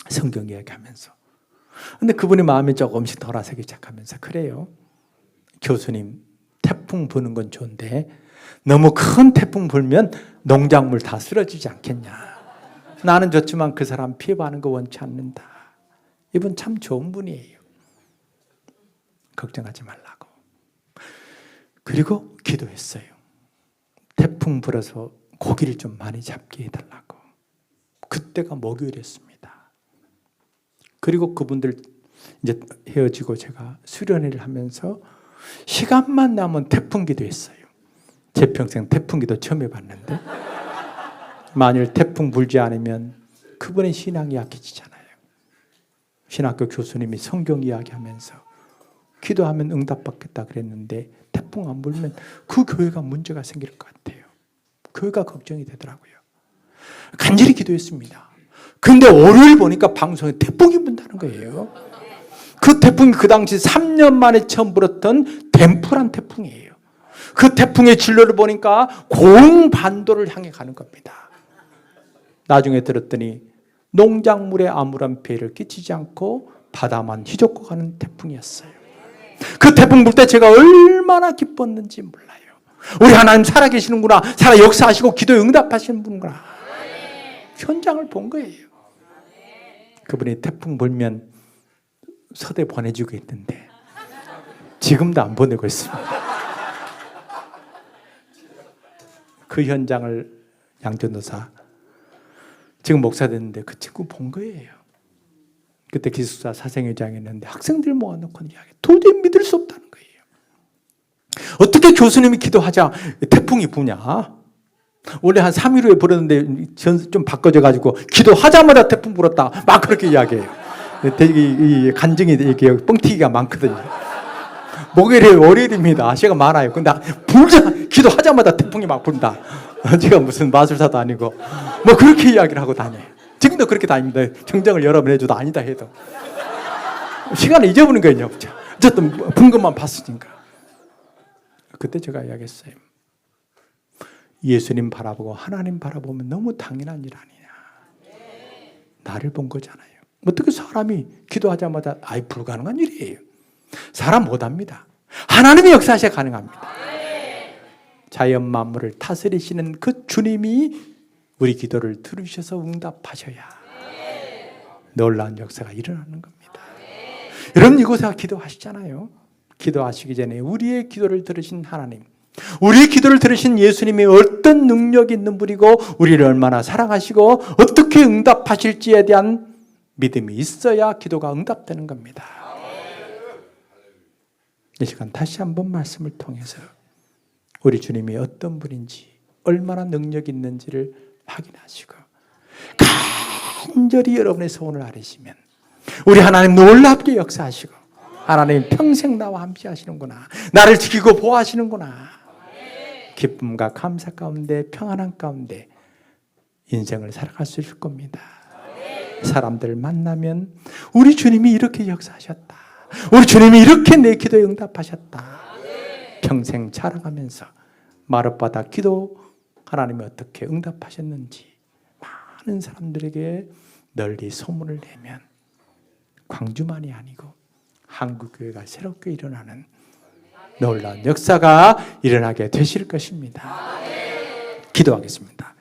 S1: 성경 이야기하면서. 근데 그분의 마음이 조금씩 돌아서기 시작하면서 그래요. 교수님, 태풍 부는 건 좋은데 너무 큰 태풍 불면 농작물 다 쓰러지지 않겠냐. 나는 좋지만 그 사람 피해받는 거 원치 않는다. 이분 참 좋은 분이에요. 걱정하지 말라고. 그리고 기도했어요. 태풍 불어서 고기를 좀 많이 잡게 해달라고. 그때가 목요일이었습니다. 그리고 그분들 이제 헤어지고 제가 수련회를 하면서 시간만 나면 태풍 기도했어요. 제 평생 태풍 기도 처음 해봤는데 만일 태풍 불지 않으면 그분의 신앙이 약해지잖아요. 신학교 교수님이 성경 이야기하면서 기도하면 응답받겠다 그랬는데 태풍 안 불면 그 교회가 문제가 생길 것 같아요. 교회가 걱정이 되더라고요. 간절히 기도했습니다. 근데 월요일 보니까 방송에 태풍이 분다는 거예요. 그 태풍이 그 당시 3년 만에 처음 불었던 댐프란 태풍이에요. 그 태풍의 진로를 보니까 공반도를 향해 가는 겁니다. 나중에 들었더니 농작물에 아무런 피해를 끼치지 않고 바다만 휘젓고 가는 태풍이었어요. 그 태풍 불 때 제가 얼마나 기뻤는지 몰라요. 우리 하나님 살아계시는구나. 살아 역사하시고 기도에 응답하시는 분구나. 현장을 본 거예요. 그분이 태풍 불면 서대 보내주고 있는데 지금도 안 보내고 있습니다. 그 현장을 양전도사 지금 목사 됐는데 그 친구 본 거예요. 그때 기숙사 사생회장이었는데 학생들 모아놓고 이야기 도저히 믿을 수 없다는 거예요. 어떻게 교수님이 기도하자 태풍이 부냐. 원래 한 3일 후에 불었는데 좀 바꿔져가지고 기도하자마자 태풍 불었다 막 그렇게 이야기해요. 되게 간증이 이렇게 뻥튀기가 많거든요. 목요일에 월요일입니다. 시가 많아요. 근데 기도하자마자 태풍이 막 분다. 제가 무슨 마술사도 아니고 뭐 그렇게 이야기를 하고 다녀요. 지금도 그렇게 다닙니다. 정정을 여러 번 해줘도 아니다 해도 시간을 잊어버리는 거예요. 어쨌든 본 것만 봤으니까. 그때 제가 이야기했어요. 예수님 바라보고 하나님 바라보면 너무 당연한 일 아니냐. 나를 본 거잖아요. 어떻게 사람이 기도하자마자 불가능한 일이에요. 사람 못합니다. 하나님의 역사하셔야 가능합니다. 자연 만물을 다스리시는 그 주님이 우리 기도를 들으셔서 응답하셔야 놀라운 역사가 일어나는 겁니다. 여러분 이곳에 기도하시잖아요. 기도하시기 전에 우리의 기도를 들으신 하나님, 우리의 기도를 들으신 예수님이 어떤 능력이 있는 분이고 우리를 얼마나 사랑하시고 어떻게 응답하실지에 대한 믿음이 있어야 기도가 응답되는 겁니다. 이 시간 다시 한번 말씀을 통해서 우리 주님이 어떤 분인지 얼마나 능력이 있는지를 확인하시고 간절히 여러분의 소원을 아뢰시면 우리 하나님 놀랍게 역사하시고 하나님 평생 나와 함께 하시는구나. 나를 지키고 보호하시는구나. 기쁨과 감사 가운데 평안한 가운데 인생을 살아갈 수 있을 겁니다. 사람들을 만나면 우리 주님이 이렇게 역사하셨다. 우리 주님이 이렇게 내 기도에 응답하셨다. 평생 자라가면서 마룻바닥 기도 하나님이 어떻게 응답하셨는지 많은 사람들에게 널리 소문을 내면 광주만이 아니고 한국교회가 새롭게 일어나는 놀라운 역사가 일어나게 되실 것입니다. 기도하겠습니다.